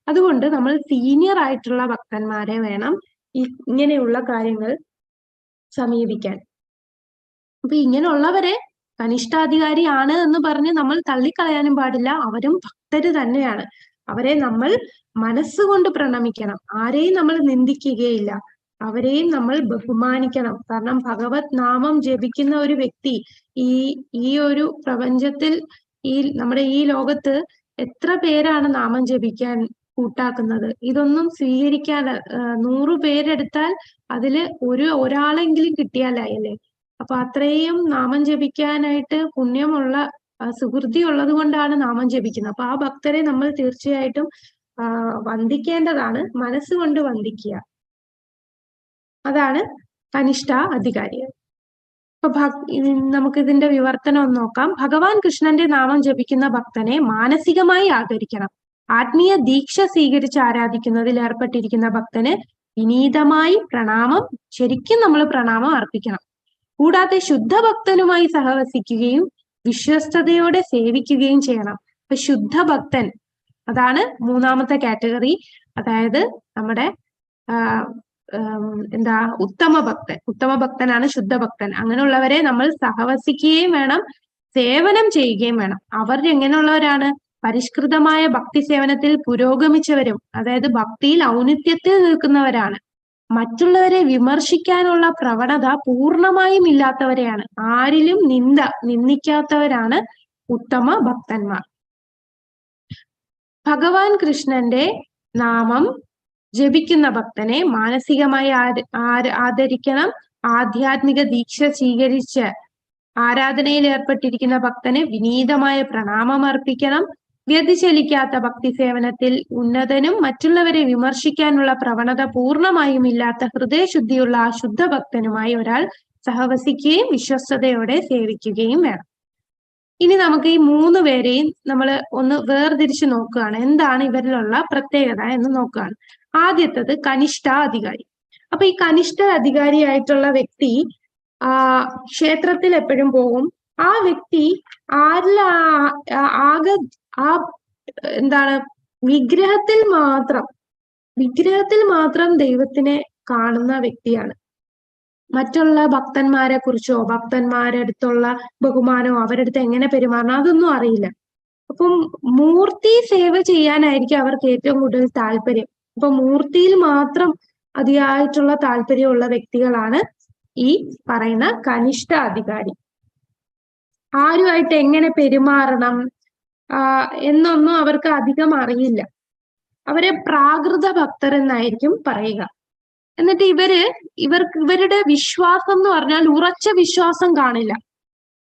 അതുകൊണ്ട് നമ്മൾ സീനിയർ ആയിട്ടുള്ള ഭക്തന്മാരെ വേണം ഇങ്ങനെയുള്ള കാര്യങ്ങൾ സമീപിക്കാൻ. അപ്പൊ ഇങ്ങനെയുള്ളവരെ കനിഷ്ഠാധികാരി ആണ് എന്ന് പറഞ്ഞ് നമ്മൾ തള്ളിക്കളയാനും പാടില്ല. അവരും ഭക്തര് തന്നെയാണ്. അവരെ നമ്മൾ മനസ്സുകൊണ്ട് പ്രണമിക്കണം. ആരെയും നമ്മൾ നിന്ദിക്കുകയില്ല, അവരെയും നമ്മൾ ബഹുമാനിക്കണം. കാരണം ഭഗവത് നാമം ജപിക്കുന്ന ഒരു വ്യക്തി ഈ ഒരു പ്രപഞ്ചത്തിൽ, നമ്മുടെ ഈ ലോകത്ത് എത്ര പേരാണ് നാമം ജപിക്കാൻ കൂട്ടാക്കുന്നത്? ഇതൊന്നും സ്വീകരിക്കാൻ 100 പേരെടുത്താൽ അതില് ഒരാളെങ്കിലും കിട്ടിയാലായല്ലേ. അപ്പൊ അത്രയും നാമം ജപിക്കാനായിട്ട് പുണ്യമുള്ള സുഹൃതി ഉള്ളത് കൊണ്ടാണ് നാമം ജപിക്കുന്നത്. അപ്പൊ ആ ഭക്തരെ നമ്മൾ തീർച്ചയായിട്ടും വന്ദിക്കേണ്ടതാണ്, മനസ്സുകൊണ്ട് വന്ദിക്കുക. അതാണ് കനിഷ്ഠ അധികാരി. അപ്പൊ നമുക്ക് ഇതിന്റെ വിവർത്തനം ഒന്ന് നോക്കാം. ഭഗവാൻ കൃഷ്ണന്റെ നാമം ജപിക്കുന്ന ഭക്തനെ മാനസികമായി ആദരിക്കണം. ആത്മീയ ദീക്ഷ സ്വീകരിച്ച് ആരാധിക്കുന്നതിൽ ഏർപ്പെട്ടിരിക്കുന്ന ഭക്തന് വിനീതമായി ശരിക്കും നമ്മൾ പ്രണാമം അർപ്പിക്കണം. കൂടാതെ ശുദ്ധഭക്തനുമായി സഹവസിക്കുകയും വിശ്വസ്തയോടെ സേവിക്കുകയും ചെയ്യണം. അപ്പൊ ശുദ്ധഭക്തൻ അതാണ് 3ാമത്തെ കാറ്റഗറി. അതായത് നമ്മുടെ ഉത്തമ ഭക്തനാണ് ശുദ്ധഭക്തൻ. അങ്ങനെയുള്ളവരെ നമ്മൾ സഹവസിക്കുകയും വേണം, സേവനം ചെയ്യുകയും വേണം. അവർ എങ്ങനെയുള്ളവരാണ്? പരിഷ്കൃതമായ ഭക്തി സേവനത്തിൽ പുരോഗമിച്ചവരും, അതായത് ഭക്തിയിൽ ഔന്നിത്യത്തിൽ നിൽക്കുന്നവരാണ്. മറ്റുള്ളവരെ വിമർശിക്കാനുള്ള പ്രവണത പൂർണ്ണമായും ഇല്ലാത്തവരെയാണ്. ആരിലും നിന്ദിക്കാത്തവരാണ് ഉത്തമ ഭക്തന്മാർ. ഭഗവാൻ കൃഷ്ണന്റെ നാമം ജപിക്കുന്ന ഭക്തനെ മാനസികമായി ആദരിക്കണം. ആധ്യാത്മിക ദീക്ഷ സ്വീകരിച്ച് ആരാധനയിൽ ഏർപ്പെട്ടിരിക്കുന്ന ഭക്തന് വിനീതമായ പ്രണാമം അർപ്പിക്കണം. വ്യതിചലിക്കാത്ത ഭക്തി സേവനത്തിൽ ഉന്നതനും മറ്റുള്ളവരെ വിമർശിക്കാനുള്ള പ്രവണത പൂർണ്ണമായും ഇല്ലാത്ത ഹൃദയശുദ്ധിയുള്ള ആ ശുദ്ധ ഭക്തനുമായി ഒരാൾ സഹവസിക്കുകയും വിശ്വസ്തയോടെ സേവിക്കുകയും വേണം. ഇനി നമുക്ക് ഈ 3 പേരെയും നമ്മൾ ഒന്ന് വേർതിരിച്ച് നോക്കുകയാണ്. എന്താണ് ഇവരിലുള്ള പ്രത്യേകത എന്ന് നോക്കുകയാണ്. ആദ്യത്തത് കനിഷ്ഠ അധികാരി. അപ്പൊ ഈ കനിഷ്ഠ അധികാരിയായിട്ടുള്ള വ്യക്തി ക്ഷേത്രത്തിൽ എപ്പോഴും പോകും. ആ വ്യക്തി ആകെ എന്താണ് വിഗ്രഹത്തിൽ മാത്രം ദൈവത്തിനെ കാണുന്ന വ്യക്തിയാണ്. മറ്റുള്ള ഭക്തന്മാരെ കുറിച്ചോ ഭക്തന്മാരുടെ അടുത്തുള്ള ബഹുമാനമോ അവരുടെ അടുത്ത് എങ്ങനെ പെരുമാറണം അതൊന്നും അറിയില്ല. അപ്പം മൂർത്തി സേവ ചെയ്യാനായിരിക്കും അവർക്ക് ഏറ്റവും കൂടുതൽ താല്പര്യം. അപ്പൊ മൂർത്തിയിൽ മാത്രം അതിയായിട്ടുള്ള താല്പര്യമുള്ള വ്യക്തികളാണ് ഈ പറയുന്ന കനിഷ്ഠ അധികാരി. ആരുമായിട്ട് എങ്ങനെ പെരുമാറണം എന്നൊന്നും അവർക്ക് അധികം അറിയില്ല. അവരെ പ്രാകൃത ഭക്തർ എന്നായിരിക്കും പറയുക. എന്നിട്ട് ഇവരുടെ വിശ്വാസം എന്ന് പറഞ്ഞാൽ ഉറച്ച വിശ്വാസം കാണില്ല.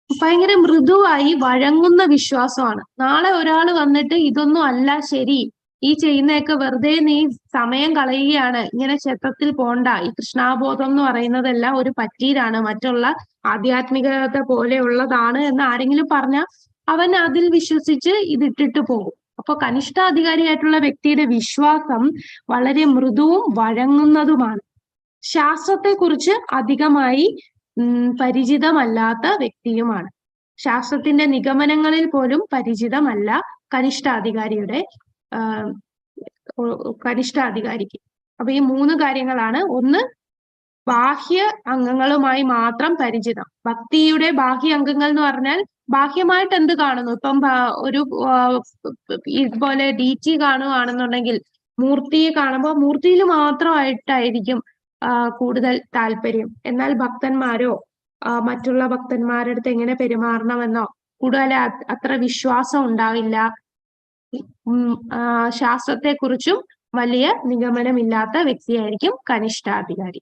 ഭയങ്കര മൃദുവായി വഴങ്ങുന്ന വിശ്വാസമാണ്. നാളെ ഒരാൾ വന്നിട്ട് ഇതൊന്നും അല്ല ശരി, ഈ ചെയ്യുന്നതൊക്കെ വെറുതെ നീ സമയം കളയുകയാണ്, ഇങ്ങനെ ക്ഷേത്രത്തിൽ പോണ്ട, ഈ കൃഷ്ണാബോധം എന്ന് പറയുന്നതെല്ലാം ഒരു പറ്റീരാണ്, മറ്റുള്ള ആധ്യാത്മികത പോലെയുള്ളതാണ് എന്ന് ആരെങ്കിലും പറഞ്ഞാൽ അവൻ അതിൽ വിശ്വസിച്ച് ഇതിട്ടിട്ട് പോകും. അപ്പൊ കനിഷ്ഠാധികാരിയായിട്ടുള്ള വ്യക്തിയുടെ വിശ്വാസം വളരെ മൃദുവും വഴങ്ങുന്നതുമാണ്. ശാസ്ത്രത്തെക്കുറിച്ച് അധികമായി പരിചിതമല്ലാത്ത വ്യക്തിയുമാണ്. ശാസ്ത്രത്തിന്റെ നിഗമനങ്ങളിൽ പോലും പരിചിതമല്ല കനിഷ്ഠാധികാരിക്ക്. അപ്പൊ ഈ 3 കാര്യങ്ങളാണ്. ഒന്ന്, ബാഹ്യ അംഗങ്ങളുമായി മാത്രം പരിചിതം. ഭക്തിയുടെ ബാഹ്യ അംഗങ്ങൾ എന്ന് പറഞ്ഞാൽ ബാഹ്യമായിട്ട് എന്ത് കാണുന്നു, ഇപ്പം ഒരു ഇതുപോലെ DT കാണുകയാണെന്നുണ്ടെങ്കിൽ മൂർത്തിയെ കാണുമ്പോൾ മൂർത്തിയിൽ മാത്രമായിട്ടായിരിക്കും കൂടുതൽ താല്പര്യം. എന്നാൽ ഭക്തന്മാരോ മറ്റുള്ള ഭക്തന്മാരുടെ അടുത്ത് എങ്ങനെ പെരുമാറണമെന്നോ കൂടുതൽ അത്ര വിശ്വാസം ഉണ്ടാവില്ല. ശാസ്ത്രത്തെക്കുറിച്ചും വലിയ നിഗമനമില്ലാത്ത വ്യക്തിയായിരിക്കും കനിഷ്ഠാധികാരി.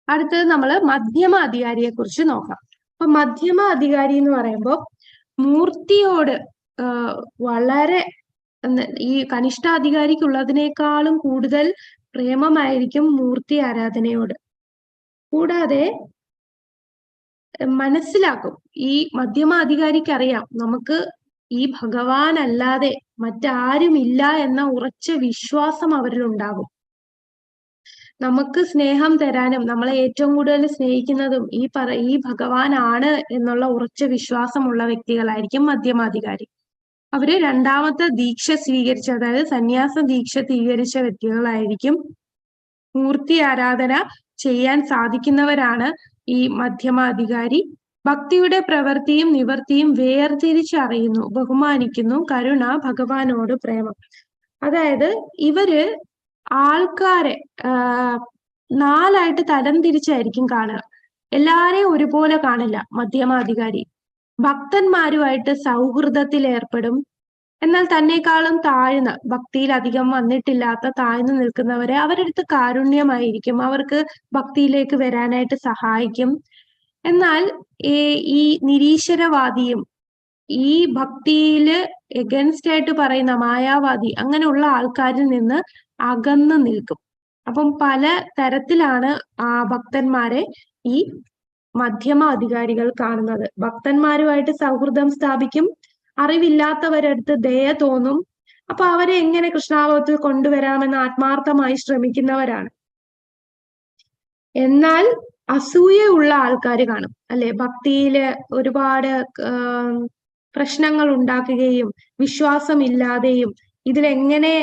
അടുത്തത് നമ്മൾ മധ്യമ അധികാരിയെ കുറിച്ച് നോക്കാം. അപ്പൊ മധ്യമ അധികാരി എന്ന് പറയുമ്പോൾ മൂർത്തിയോട് വളരെ ഈ കനിഷ്ഠാധികാരിക്കുള്ളതിനേക്കാളും കൂടുതൽ പ്രേമമായിരിക്കും മൂർത്തി ആരാധനയോട്. കൂടാതെ മനസ്സിലാക്കും, ഈ മധ്യമ അധികാരിക്കറിയാം നമുക്ക് ഈ ഭഗവാൻ അല്ലാതെ മറ്റാരുമില്ല എന്ന ഉറച്ച വിശ്വാസം അവരിലുണ്ടാകും. നമുക്ക് സ്നേഹം തരാനും നമ്മളെ ഏറ്റവും കൂടുതൽ സ്നേഹിക്കുന്നതും ഈ ഭഗവാനാണ് എന്നുള്ള ഉറച്ച വിശ്വാസമുള്ള വ്യക്തികളായിരിക്കും മധ്യമാധികാരി. അവര് 2ാമത്തെ ദീക്ഷ സ്വീകരിച്ച, അതായത് സന്യാസ ദീക്ഷ സ്വീകരിച്ച വ്യക്തികളായിരിക്കും. മൂർത്തി ആരാധന ചെയ്യാൻ സാധിക്കുന്നവരാണ് ഈ മധ്യമാധികാരി. ഭക്തിയുടെ പ്രവൃത്തിയും നിവൃത്തിയും വേർതിരിച്ചറിയുന്നു, ബഹുമാനിക്കുന്നു, കരുണ, ഭഗവാനോട് പ്രേമം. അതായത് ഇവര് ആൾക്കാരെ 4ആയിട്ട് തരം തിരിച്ചായിരിക്കും കാണുക. എല്ലാരെയും ഒരുപോലെ കാണില്ല മധ്യമാധികാരി. ഭക്തന്മാരുമായിട്ട് സൗഹൃദത്തിൽ ഏർപ്പെടും. എന്നാൽ തന്നെക്കാളും താഴ്ന്ന, ഭക്തിയിൽ അധികം വന്നിട്ടില്ലാത്ത താഴ്ന്നു നിൽക്കുന്നവരെ അവരുടെ അടുത്ത് കാരുണ്യമായിരിക്കും, അവർക്ക് ഭക്തിയിലേക്ക് വരാനായിട്ട് സഹായിക്കും. എന്നാൽ ഈ നിരീശ്വരവാദിയും ഈ ഭക്തിയില് എഗൻസ്റ്റ് ആയിട്ട് പറയുന്ന മായാവാദി അങ്ങനെയുള്ള ആൾക്കാരിൽ നിന്ന് അകന്നു നിൽക്കും. അപ്പം പല തരത്തിലാണ് ഭക്തന്മാരെ ഈ മധ്യമ അധികാരികൾ കാണുന്നത്. ഭക്തന്മാരുമായിട്ട് സൗഹൃദം സ്ഥാപിക്കും, അറിവില്ലാത്തവരടുത്ത് ദയ തോന്നും. അപ്പൊ അവരെ എങ്ങനെ കൃഷ്ണാബോധത്തിൽ കൊണ്ടുവരാമെന്ന് ആത്മാർത്ഥമായി ശ്രമിക്കുന്നവരാണ്. എന്നാൽ അസൂയുള്ള ആൾക്കാർ കാണും, അല്ലെ? ഭക്തിയില് ഒരുപാട് പ്രശ്നങ്ങൾ ഉണ്ടാക്കുകയും വിശ്വാസമില്ലാതെയും ഇതിലെങ്ങനെ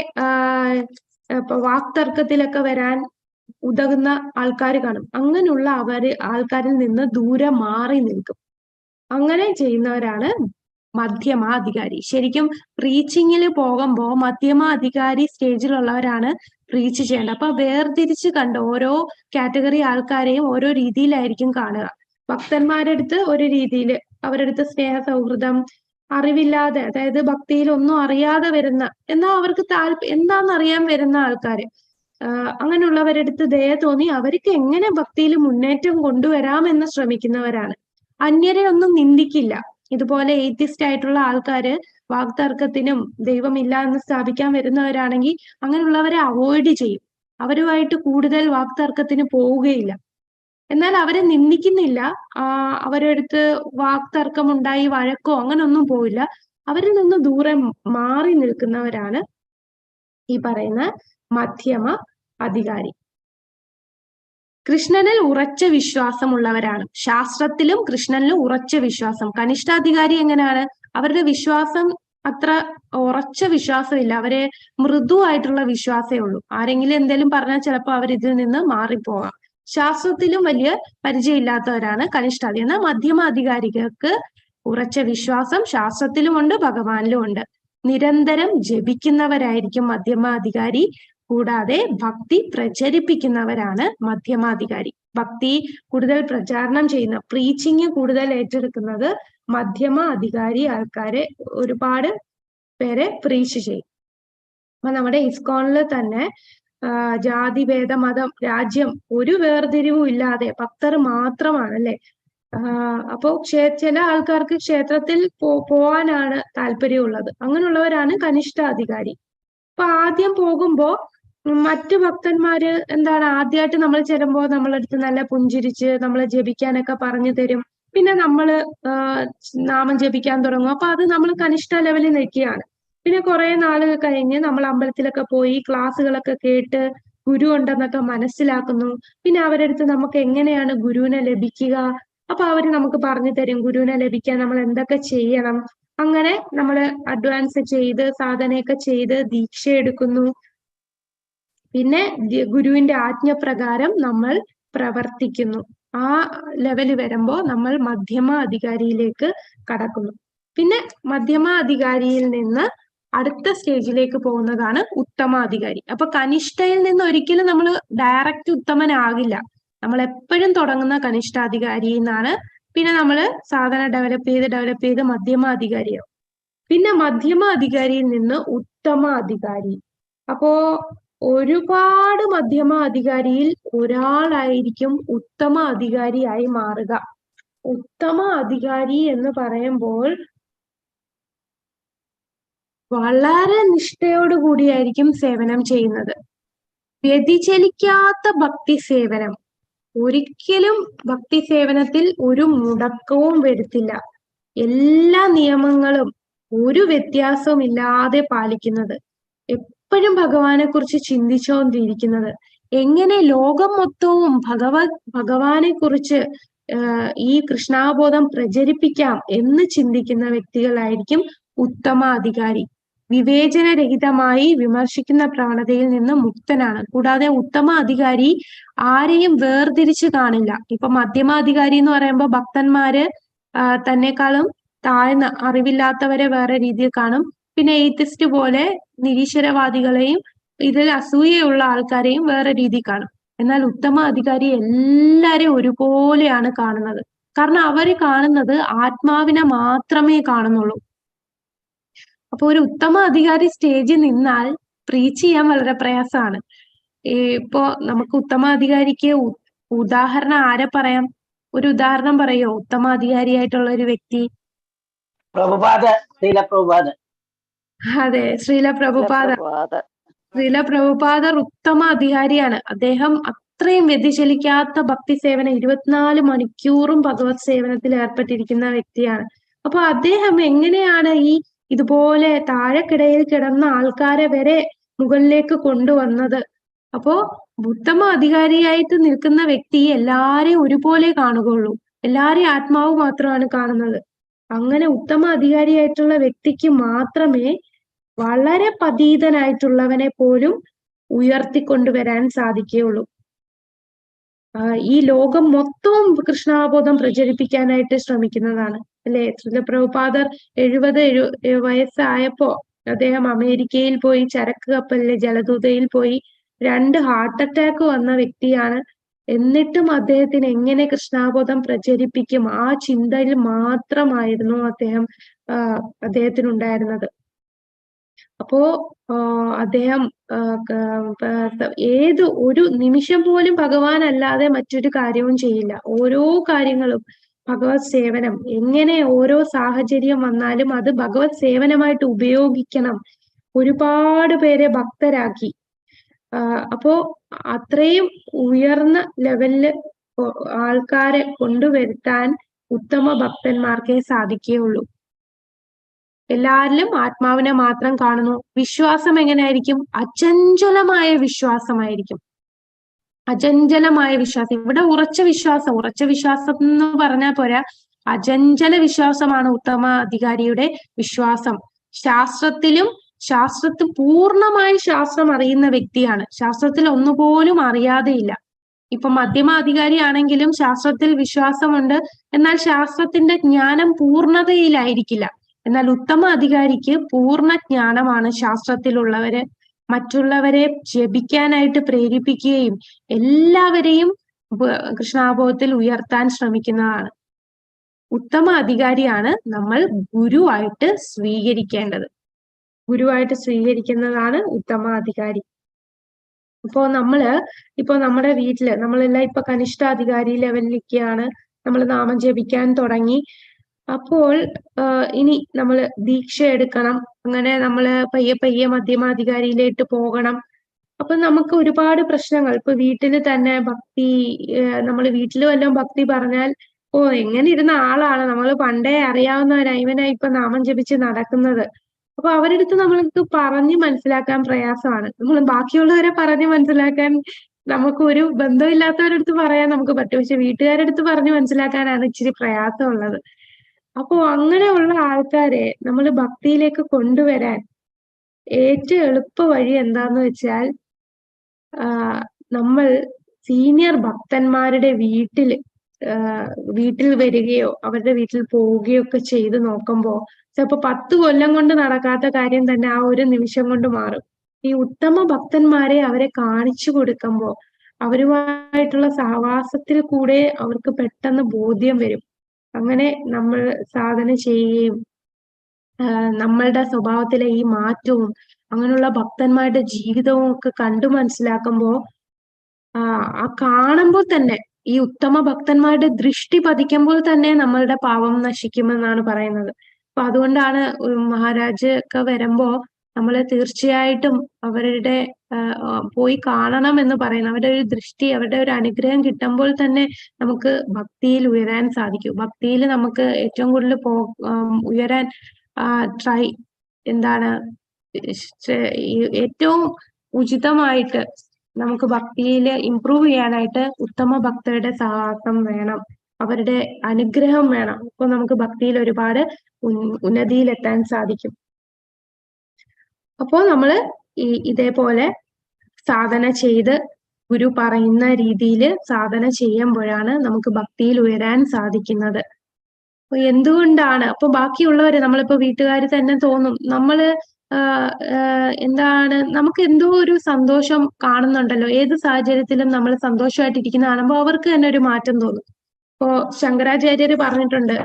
വാക്തർക്കത്തിലൊക്കെ വരാൻ ഉതകുന്ന ആൾക്കാർ കാണും. അങ്ങനെയുള്ള ആൾക്കാരിൽ നിന്ന് ദൂരെ മാറി നിൽക്കും. അങ്ങനെ ചെയ്യുന്നവരാണ് മധ്യമാധികാരി. ശരിക്കും പ്രീച്ചിങ്ങിൽ പോകുമ്പോൾ മധ്യമാധികാരി സ്റ്റേജിലുള്ളവരാണ് പ്രീച്ച് ചെയ്യേണ്ടത്. അപ്പൊ വേർതിരിച്ച് കണ്ട് ഓരോ കാറ്റഗറി ആൾക്കാരെയും ഓരോ രീതിയിലായിരിക്കും കാണുക. ഭക്തന്മാരുടെ അടുത്ത് ഒരു രീതിയിൽ, അവരുടെ അടുത്ത് സ്നേഹ സൗഹൃദം, അറിവില്ലാതെ, അതായത് ഭക്തിയിൽ ഒന്നും അറിയാതെ വരുന്ന, എന്നാൽ അവർക്ക് എന്താണെന്ന് അറിയാൻ വരുന്ന ആൾക്കാര്, അങ്ങനെയുള്ളവരെടുത്ത് ദയ തോന്നി അവർക്ക് എങ്ങനെ ഭക്തിയിൽ മുന്നേറ്റം കൊണ്ടുവരാമെന്ന് ശ്രമിക്കുന്നവരാണ്. അന്യരെ ഒന്നും നിന്ദിക്കില്ല. ഇതുപോലെ എയ്ത്തിസ്റ്റ് ആയിട്ടുള്ള ആൾക്കാര് വാക്തർക്കത്തിനും ദൈവമില്ല എന്ന് സ്ഥാപിക്കാൻ വരുന്നവരാണെങ്കിൽ അങ്ങനെയുള്ളവരെ അവോയ്ഡ് ചെയ്യും. അവരുമായിട്ട് കൂടുതൽ വാക്തർക്കത്തിന് പോവുകയില്ല. എന്നാൽ അവരെ നിന്ദിക്കുന്നില്ല, അവരടുത്ത് വാക്തർക്കമുണ്ടായി വഴക്കോ അങ്ങനൊന്നും പോയില്ല. അവരിൽ നിന്ന് ദൂരെ മാറി നിൽക്കുന്നവരാണ് ഈ പറയുന്ന മധ്യമ അധികാരി. കൃഷ്ണനിൽ ഉറച്ച വിശ്വാസമുള്ളവരാണ്. ശാസ്ത്രത്തിലും കൃഷ്ണനിലും ഉറച്ച വിശ്വാസം. കനിഷ്ഠാധികാരി എങ്ങനെയാണ്? അവരുടെ വിശ്വാസം അത്ര ഉറച്ച വിശ്വാസമില്ല, അവരെ മൃദുവായിട്ടുള്ള വിശ്വാസമേ ഉള്ളൂ. ആരെങ്കിലും എന്തെങ്കിലും പറഞ്ഞാൽ ചിലപ്പോൾ അവർ ഇതിൽ നിന്ന് മാറിപ്പോകാം. ശാസ്ത്രത്തിലും വലിയ പരിചയമില്ലാത്തവരാണ് കനിഷ്ഠാധികാരി. എന്നാൽ മധ്യമ അധികാരികൾക്ക് ഉറച്ച വിശ്വാസം ശാസ്ത്രത്തിലും ഉണ്ട്, ഭഗവാനിലും ഉണ്ട്. നിരന്തരം ജപിക്കുന്നവരായിരിക്കും മധ്യമാധികാരി. കൂടാതെ ഭക്തി പ്രചരിപ്പിക്കുന്നവരാണ് മധ്യമാധികാരി. ഭക്തി കൂടുതൽ പ്രചാരണം ചെയ്യുന്ന, പ്രീച്ചിങ് കൂടുതൽ ഏറ്റെടുക്കുന്നത് മധ്യമ അധികാരി ആൾക്കാരെ ഒരുപാട് പേരെ പ്രീച്ച് ചെയ്യും. അപ്പൊ നമ്മുടെ ഇസ്കോണില് തന്നെ ജാതി, ഭേദ, മതം, രാജ്യം ഒരു വേർതിരിവും ഇല്ലാതെ ഭക്തർ മാത്രമാണ് അല്ലെ. അപ്പോ ചില ആൾക്കാർക്ക് ക്ഷേത്രത്തിൽ പോവാനാണ് താല്പര്യമുള്ളത്. അങ്ങനെയുള്ളവരാണ് കനിഷ്ഠാധികാരി. അപ്പൊ ആദ്യം പോകുമ്പോ മറ്റു ഭക്തന്മാര് എന്താണ്, ആദ്യമായിട്ട് നമ്മൾ ചെല്ലുമ്പോ നമ്മളടുത്ത് നല്ല പുഞ്ചിരിച്ച് നമ്മളെ ജപിക്കാനൊക്കെ പറഞ്ഞു തരും. പിന്നെ നമ്മള് നാമം ജപിക്കാൻ തുടങ്ങും. അപ്പൊ അത് നമ്മൾ കനിഷ്ഠ ലെവലിൽ നിൽക്കുകയാണ്. പിന്നെ കുറെ നാളുകൾ കഴിഞ്ഞ് നമ്മൾ അമ്പലത്തിലൊക്കെ പോയി ക്ലാസ്സുകളൊക്കെ കേട്ട് ഗുരു ഉണ്ടെന്നൊക്കെ മനസ്സിലാക്കുന്നു. പിന്നെ അവരടുത്ത് നമുക്ക് എങ്ങനെയാണ് ഗുരുവിനെ ലഭിക്കുക, അപ്പൊ അവര് നമുക്ക് പറഞ്ഞു തരും ഗുരുവിനെ ലഭിക്കാൻ നമ്മൾ എന്തൊക്കെ ചെയ്യണം. അങ്ങനെ നമ്മൾ അഡ്വാൻസ് ചെയ്ത് സാധനയൊക്കെ ചെയ്ത് ദീക്ഷ എടുക്കുന്നു. പിന്നെ ഗുരുവിന്റെ ആജ്ഞപ്രകാരം നമ്മൾ പ്രവർത്തിക്കുന്നു. ആ ലെവല് വരുമ്പോ നമ്മൾ മധ്യമ അധികാരിയിലേക്ക് കടക്കുന്നു. പിന്നെ മധ്യമ അധികാരിയിൽ നിന്ന് അടുത്ത സ്റ്റേജിലേക്ക് പോകുന്നതാണ് ഉത്തമാധികാരി. അപ്പൊ കനിഷ്ഠയിൽ നിന്ന് ഒരിക്കലും നമ്മൾ ഡയറക്റ്റ് ഉത്തമനാകില്ല. നമ്മൾ എപ്പോഴും തുടങ്ങുന്ന കനിഷ്ഠാധികാരിയിൽ നിന്നാണ്. പിന്നെ നമ്മൾ സാധന ഡെവലപ്പ് ചെയ്ത് മധ്യമ അധികാരിയാവും. പിന്നെ മധ്യമ അധികാരിയിൽ നിന്ന് ഉത്തമ അധികാരി. അപ്പോ ഒരുപാട് മധ്യമ അധികാരിയിൽ ഒരാളായിരിക്കും ഉത്തമ അധികാരിയായി മാറുക. ഉത്തമ അധികാരി എന്ന് പറയുമ്പോൾ വളരെ നിഷ്ഠയോടുകൂടിയായിരിക്കും സേവനം ചെയ്യുന്നത്. വ്യതിചലിക്കാത്ത ഭക്തി സേവനം. ഒരിക്കലും ഭക്തി സേവനത്തിൽ ഒരു മുടക്കവും വരുത്തില്ല. എല്ലാ നിയമങ്ങളും ഒരു വ്യത്യാസവും ഇല്ലാതെ പാലിക്കുന്നത്. എപ്പോഴും ഭഗവാനെ കുറിച്ച് ചിന്തിച്ചുകൊണ്ടിരിക്കുന്നത്. എങ്ങനെ ലോകം മൊത്തവും ഭഗവാനെ കുറിച്ച് ഈ കൃഷ്ണാബോധം പ്രചരിപ്പിക്കാം എന്ന് ചിന്തിക്കുന്ന വ്യക്തികളായിരിക്കും ഉത്തമ അധികാരി. വിവേചനരഹിതമായി വിമർശിക്കുന്ന പ്രവണതയിൽ നിന്ന് മുക്തനാണ്. കൂടാതെ ഉത്തമ അധികാരി ആരെയും വേർതിരിച്ച് കാണില്ല. ഇപ്പൊ മധ്യമാധികാരി എന്ന് പറയുമ്പോൾ ഭക്തന്മാര് തന്നെക്കാളും താഴ്ന്ന അറിവില്ലാത്തവരെ വേറെ രീതിയിൽ കാണും. പിന്നെ എയ്ത്തിസ്റ്റ് പോലെ നിരീശ്വരവാദികളെയും ഇതിൽ അസൂയയുള്ള ആൾക്കാരെയും വേറെ രീതിയിൽ കാണും. എന്നാൽ ഉത്തമ അധികാരി എല്ലാരെയും ഒരുപോലെയാണ് കാണുന്നത്. കാരണം അവര് കാണുന്നത് ആത്മാവിനെ മാത്രമേ കാണുന്നുള്ളൂ. അപ്പൊ ഒരു ഉത്തമ അധികാരി സ്റ്റേജിൽ നിന്നാൽ പ്രീച്ച് ചെയ്യാൻ വളരെ പ്രയാസമാണ്. ഇപ്പോ നമുക്ക് ഉത്തമ അധികാരിക്ക് ഉദാഹരണം ആരെ പറയാം? ഒരു ഉദാഹരണം പറയോ ഉത്തമ അധികാരിയായിട്ടുള്ള ഒരു വ്യക്തി? അതെ, ശ്രീല പ്രഭുപാദർ ഉത്തമ അധികാരിയാണ്. അദ്ദേഹം അത്രയും വ്യതിചലിക്കാത്ത ഭക്തി സേവനം 24 മണിക്കൂറും ഭഗവത് സേവനത്തിൽ ഏർപ്പെട്ടിരിക്കുന്ന വ്യക്തിയാണ്. അപ്പൊ അദ്ദേഹം എങ്ങനെയാണ് ഇതുപോലെ താഴെക്കിടയിൽ കിടന്ന ആൾക്കാരെ വരെ മുകളിലേക്ക് കൊണ്ടുവന്നത്? അപ്പോ ഉത്തമ അധികാരിയായിട്ട് നിൽക്കുന്ന വ്യക്തി എല്ലാരെയും ഒരുപോലെ കാണുകയുള്ളൂ. എല്ലാരെയും ആത്മാവ് മാത്രമാണ് കാണുന്നത്. അങ്ങനെ ഉത്തമ അധികാരിയായിട്ടുള്ള വ്യക്തിക്ക് മാത്രമേ വളരെ പതീതനായിട്ടുള്ളവനെ പോലും ഉയർത്തിക്കൊണ്ടുവരാൻ സാധിക്കുകയുള്ളൂ. ഈ ലോകം മൊത്തവും കൃഷ്ണാബോധം പ്രചരിപ്പിക്കാനായിട്ട് ശ്രമിക്കുന്നതാണ് അല്ലെ. ശ്രീല പ്രഭുപാദർ 70 വയസ്സായപ്പോ അദ്ദേഹം അമേരിക്കയിൽ പോയി ചരക്ക് കപ്പലിലെ ജലദൂതയിൽ പോയി 2 ഹാർട്ട് അറ്റാക്ക് വന്ന വ്യക്തിയാണ്. എന്നിട്ടും അദ്ദേഹത്തിന് എങ്ങനെ കൃഷ്ണാബോധം പ്രചരിപ്പിക്കും, ആ ചിന്തയിൽ മാത്രമായിരുന്നു അദ്ദേഹത്തിനുണ്ടായിരുന്നത്. അപ്പോ അദ്ദേഹം ഏത് ഒരു നിമിഷം പോലും ഭഗവാൻ അല്ലാതെ മറ്റൊരു കാര്യവും ചെയ്യില്ല. ഓരോ കാര്യങ്ങളും ഭഗവത് സേവനം, എങ്ങനെ ഓരോ സാഹചര്യം വന്നാലും അത് ഭഗവത് സേവനമായിട്ട് ഉപയോഗിക്കണം. ഒരുപാട് പേരെ ഭക്തരാക്കി. അപ്പോ അത്രയും ഉയർന്ന ലെവലില് ആൾക്കാരെ കൊണ്ടുവരുത്താൻ ഉത്തമ ഭക്തന്മാർക്കേ സാധിക്കുകയുള്ളൂ. എല്ലാരിലും ആത്മാവിനെ മാത്രം കാണുന്നു. വിശ്വാസം എങ്ങനെയായിരിക്കും? അചഞ്ചലമായ വിശ്വാസമായിരിക്കും. അചഞ്ചലമായ വിശ്വാസം. ഇവിടെ ഉറച്ച വിശ്വാസം എന്ന് പറഞ്ഞാൽ പോരാ, അചഞ്ചല വിശ്വാസമാണ് ഉത്തമ അധികാരിയുടെ വിശ്വാസം. ശാസ്ത്രത്തിൽ പൂർണ്ണമായി ശാസ്ത്രം അറിയുന്ന വ്യക്തിയാണ്. ശാസ്ത്രത്തിൽ ഒന്നുപോലും അറിയാതെയില്ല. ഇപ്പൊ മധ്യമ അധികാരിയാണെങ്കിലും ശാസ്ത്രത്തിൽ വിശ്വാസമുണ്ട്, എന്നാൽ ശാസ്ത്രത്തിന്റെ ജ്ഞാനം പൂർണ്ണതയിലായിരിക്കില്ല. എന്നാൽ ഉത്തമ അധികാരിക്ക് പൂർണ്ണ ജ്ഞാനമാണ്. ശാസ്ത്രത്തിലുള്ളവര് മറ്റുള്ളവരെ ജപിക്കാനായിട്ട് പ്രേരിപ്പിക്കുകയും എല്ലാവരെയും കൃഷ്ണാബോധത്തിൽ ഉയർത്താൻ ശ്രമിക്കുന്നതാണ്. ഉത്തമ അധികാരിയാണ് നമ്മൾ ഗുരുവായിട്ട് സ്വീകരിക്കേണ്ടത്. ഗുരുവായിട്ട് സ്വീകരിക്കുന്നതാണ് ഉത്തമ അധികാരി. ഇപ്പോ നമ്മുടെ വീട്ടില് നമ്മളെല്ലാം ഇപ്പൊ കനിഷ്ഠാധികാരി ലെവലിലേക്കാണ്. നമ്മൾ നാമം ജപിക്കാൻ തുടങ്ങി. അപ്പോൾ ഇനി നമ്മൾ ദീക്ഷ എടുക്കണം. അങ്ങനെ നമ്മള് പയ്യെ മധ്യമാധികാരിയിലേക്ക് പോകണം. അപ്പൊ നമുക്ക് ഒരുപാട് പ്രശ്നങ്ങൾ, ഇപ്പൊ വീട്ടില് തന്നെ ഭക്തി, നമ്മൾ വീട്ടിൽ വല്ലതും ഭക്തി പറഞ്ഞാൽ എങ്ങനെ ഇരുന്ന ആളാണ്, നമ്മൾ പണ്ടേ അറിയാവുന്നവനാ, ഇവനാ ഇപ്പൊ നാമം ജപിച്ച് നടക്കുന്നത്. അപ്പൊ അവരെടുത്ത് നമ്മൾക്ക് പറഞ്ഞു മനസ്സിലാക്കാൻ പ്രയാസമാണ്. നമ്മൾ ബാക്കിയുള്ളവരെ പറഞ്ഞു മനസ്സിലാക്കാൻ നമുക്ക് ഒരു ബന്ധമില്ലാത്തവരടുത്ത് പറയാൻ നമുക്ക് പറ്റും, പക്ഷെ വീട്ടുകാരടുത്ത് പറഞ്ഞു മനസ്സിലാക്കാനാണ് ഇച്ചിരി പ്രയാസമുള്ളത്. അപ്പോ അങ്ങനെയുള്ള ആൾക്കാരെ നമ്മൾ ഭക്തിയിലേക്ക് കൊണ്ടുവരാൻ ഏറ്റവും എളുപ്പ വഴി എന്താന്ന് വെച്ചാൽ, നമ്മൾ സീനിയർ ഭക്തന്മാരുടെ വീട്ടിൽ വരികയോ അവരുടെ വീട്ടിൽ പോവുകയോ ഒക്കെ ചെയ്ത് നോക്കുമ്പോ ചിലപ്പോ 10 കൊല്ലം കൊണ്ട് നടക്കാത്ത കാര്യം തന്നെ ആ ഒരു നിമിഷം കൊണ്ട് മാറും. ഈ ഉത്തമ ഭക്തന്മാരെ അവരെ കാണിച്ചു കൊടുക്കുമ്പോ അവരുമായിട്ടുള്ള സഹവാസത്തിൽ കൂടെ അവർക്ക് പെട്ടെന്ന് ബോധ്യം വരും. അങ്ങനെ നമ്മൾ സാധന ചെയ്യുകയും നമ്മളുടെ സ്വഭാവത്തിലെ ഈ മാറ്റവും അങ്ങനെയുള്ള ഭക്തന്മാരുടെ ജീവിതവും ഒക്കെ കണ്ടു മനസ്സിലാക്കുമ്പോൾ ആ കാണുമ്പോൾ തന്നെ ഈ ഉത്തമ ഭക്തന്മാരുടെ ദൃഷ്ടി പതിക്കുമ്പോൾ തന്നെ നമ്മളുടെ പാപം നശിക്കുമെന്നാണ് പറയുന്നത്. അപ്പൊ അതുകൊണ്ടാണ് മഹാരാജ് ഒക്കെ വരുമ്പോ നമ്മൾ തീർച്ചയായിട്ടും അവരുടെ പോയി കാണണം എന്ന് പറയുന്നത്. അവരുടെ ഒരു ദൃഷ്ടി, അവരുടെ ഒരു അനുഗ്രഹം കിട്ടുമ്പോൾ തന്നെ നമുക്ക് ഭക്തിയിൽ ഉയരാൻ സാധിക്കും. ഭക്തിയിൽ നമുക്ക് ഏറ്റവും കൂടുതൽ ഉയരാൻ ഏറ്റവും ഉചിതമായിട്ട് നമുക്ക് ഭക്തിയിൽ ഇംപ്രൂവ് ചെയ്യാനായിട്ട് ഉത്തമ ഭക്തരുടെ സഹായം വേണം, അവരുടെ അനുഗ്രഹം വേണം. അപ്പൊ നമുക്ക് ഭക്തിയിൽ ഒരുപാട് ഉന്നതിയിലെത്താൻ സാധിക്കും. അപ്പോൾ നമ്മൾ ഇതേപോലെ സാധന ചെയ്ത് ഗുരു പറയുന്ന രീതിയിൽ സാധന ചെയ്യുമ്പോഴാണ് നമുക്ക് ഭക്തിയിൽ ഉയരാൻ സാധിക്കുന്നത്. അപ്പൊ എന്തുകൊണ്ടാണ് അപ്പൊ ബാക്കിയുള്ളവര്, നമ്മളിപ്പോ വീട്ടുകാർ തന്നെ തോന്നും, നമുക്ക് എന്തോ ഒരു സന്തോഷം കാണുന്നുണ്ടല്ലോ, ഏത് സാഹചര്യത്തിലും നമ്മൾ സന്തോഷമായിട്ടിരിക്കുന്ന കാണുമ്പോൾ അവർക്ക് തന്നെ ഒരു മാറ്റം തോന്നും. ഇപ്പോ ശങ്കരാചാര്യര് പറഞ്ഞിട്ടുണ്ട്,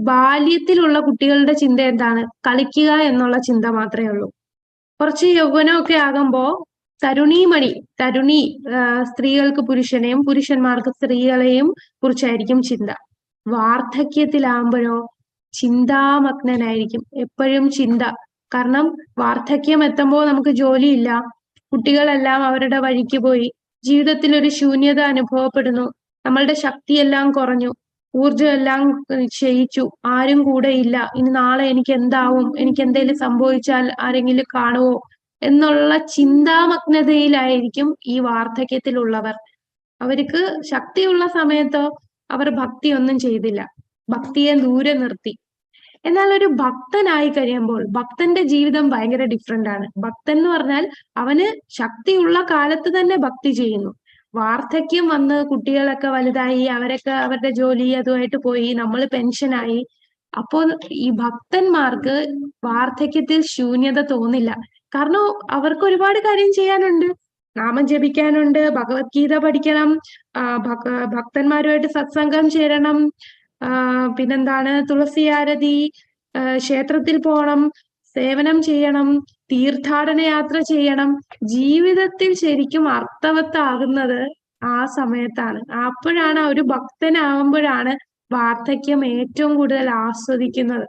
ബാല്യത്തിലുള്ള കുട്ടികളുടെ ചിന്ത എന്താണ്? കളിക്കുക എന്നുള്ള ചിന്ത മാത്രമേ ഉള്ളൂ. കുറച്ച് യൗവനമൊക്കെ ആകുമ്പോ തരുണി സ്ത്രീകൾക്ക് പുരുഷനെയും പുരുഷന്മാർക്ക് സ്ത്രീകളെയും കുറിച്ചായിരിക്കും ചിന്ത. വാർദ്ധക്യത്തിലാകുമ്പോഴോ ചിന്താമഗ്നനായിരിക്കും, എപ്പോഴും ചിന്ത. കാരണം വാർദ്ധക്യം എത്തുമ്പോൾ നമുക്ക് ജോലിയില്ല, കുട്ടികളെല്ലാം അവരുടെ വഴിക്ക് പോയി, ജീവിതത്തിൽ ഒരു ശൂന്യത അനുഭവപ്പെടുന്നു, നമ്മളുടെ ശക്തിയെല്ലാം കുറഞ്ഞു, ഊർജം എല്ലാം ക്ഷയിച്ചു, ആരും കൂടെ ഇല്ല, ഇനി നാളെ എനിക്ക് എന്താവും, എനിക്ക് എന്തെങ്കിലും സംഭവിച്ചാൽ ആരെങ്കിലും കാണുവോ എന്നുള്ള ചിന്താമഗ്നതയിലായിരിക്കും ഈ വാർദ്ധക്യത്തിലുള്ളവർ. അവർക്ക് ശക്തിയുള്ള സമയത്തോ അവർ ഭക്തി ഒന്നും ചെയ്തില്ല, ഭക്തിയെ ദൂരെ നിർത്തി. എന്നാൽ ഒരു ഭക്തനായി കഴിയുമ്പോൾ ഭക്തന്റെ ജീവിതം ഭയങ്കര ഡിഫറെന്റ് ആണ്. ഭക്തൻ എന്ന് പറഞ്ഞാൽ അവന് ശക്തിയുള്ള കാലത്ത് തന്നെ ഭക്തി ചെയ്യുന്നു. വാർദ്ധക്യം വന്ന് കുട്ടികളൊക്കെ വലുതായി, അവരൊക്കെ അവരുടെ ജോലി അതുമായിട്ട് പോയി, നമ്മൾ പെൻഷനായി. അപ്പോൾ ഈ ഭക്തന്മാർക്ക് വാർദ്ധക്യത്തിൽ ശൂന്യത തോന്നില്ല. കാരണം അവർക്ക് ഒരുപാട് കാര്യം ചെയ്യാനുണ്ട്. നാമം ജപിക്കാനുണ്ട്, ഭഗവത്ഗീത പഠിക്കണം, ഭക്തന്മാരുമായിട്ട് സത്സംഗം ചേരണം, പിന്നെന്താണ് തുളസി ആരതി, ക്ഷേത്രത്തിൽ പോണം, സേവനം ചെയ്യണം, തീർത്ഥാടന യാത്ര ചെയ്യണം. ജീവിതത്തിൽ ശരിക്കും അർത്ഥവത്താകുന്നത് ആ സമയത്താണ്. അപ്പോഴാണ് ഒരു ഭക്തനാകുമ്പോഴാണ് വാർദ്ധക്യം ഏറ്റവും കൂടുതൽ ആസ്വദിക്കുന്നത്.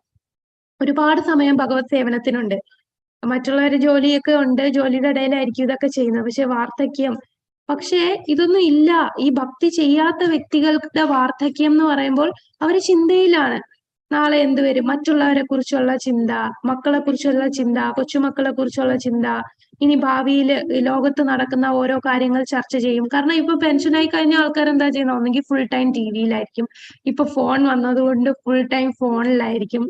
ഒരുപാട് സമയം ഭഗവത് സേവനത്തിനുണ്ട്. മറ്റുള്ളവര് ജോലിയൊക്കെ ഉണ്ട്, ജോലിയുടെ ഇടയിലായിരിക്കും ഇതൊക്കെ ചെയ്യുന്നത്. പക്ഷെ വാർദ്ധക്യം, പക്ഷേ ഇതൊന്നും ഇല്ല. ഈ ഭക്തി ചെയ്യാത്ത വ്യക്തികളുടെ വാർദ്ധക്യം എന്ന് പറയുമ്പോൾ അവര് ചിന്തയിലാണ്. നാളെ എന്ത് വരും, മറ്റുള്ളവരെ കുറിച്ചുള്ള ചിന്ത, മക്കളെ കുറിച്ചുള്ള ചിന്ത, കൊച്ചുമക്കളെ കുറിച്ചുള്ള ചിന്ത, ഇനി ഭാവിയിൽ ലോകത്ത് നടക്കുന്ന ഓരോ കാര്യങ്ങൾ ചർച്ച ചെയ്യും. കാരണം ഇപ്പൊ പെൻഷനായി കഴിഞ്ഞ ആൾക്കാർ എന്താ ചെയ്യുന്നത്, ഒന്നെങ്കിൽ ഫുൾ ടൈം ടിവിയിലായിരിക്കും, ഇപ്പൊ ഫോൺ വന്നതുകൊണ്ട് ഫുൾ ടൈം ഫോണിലായിരിക്കും.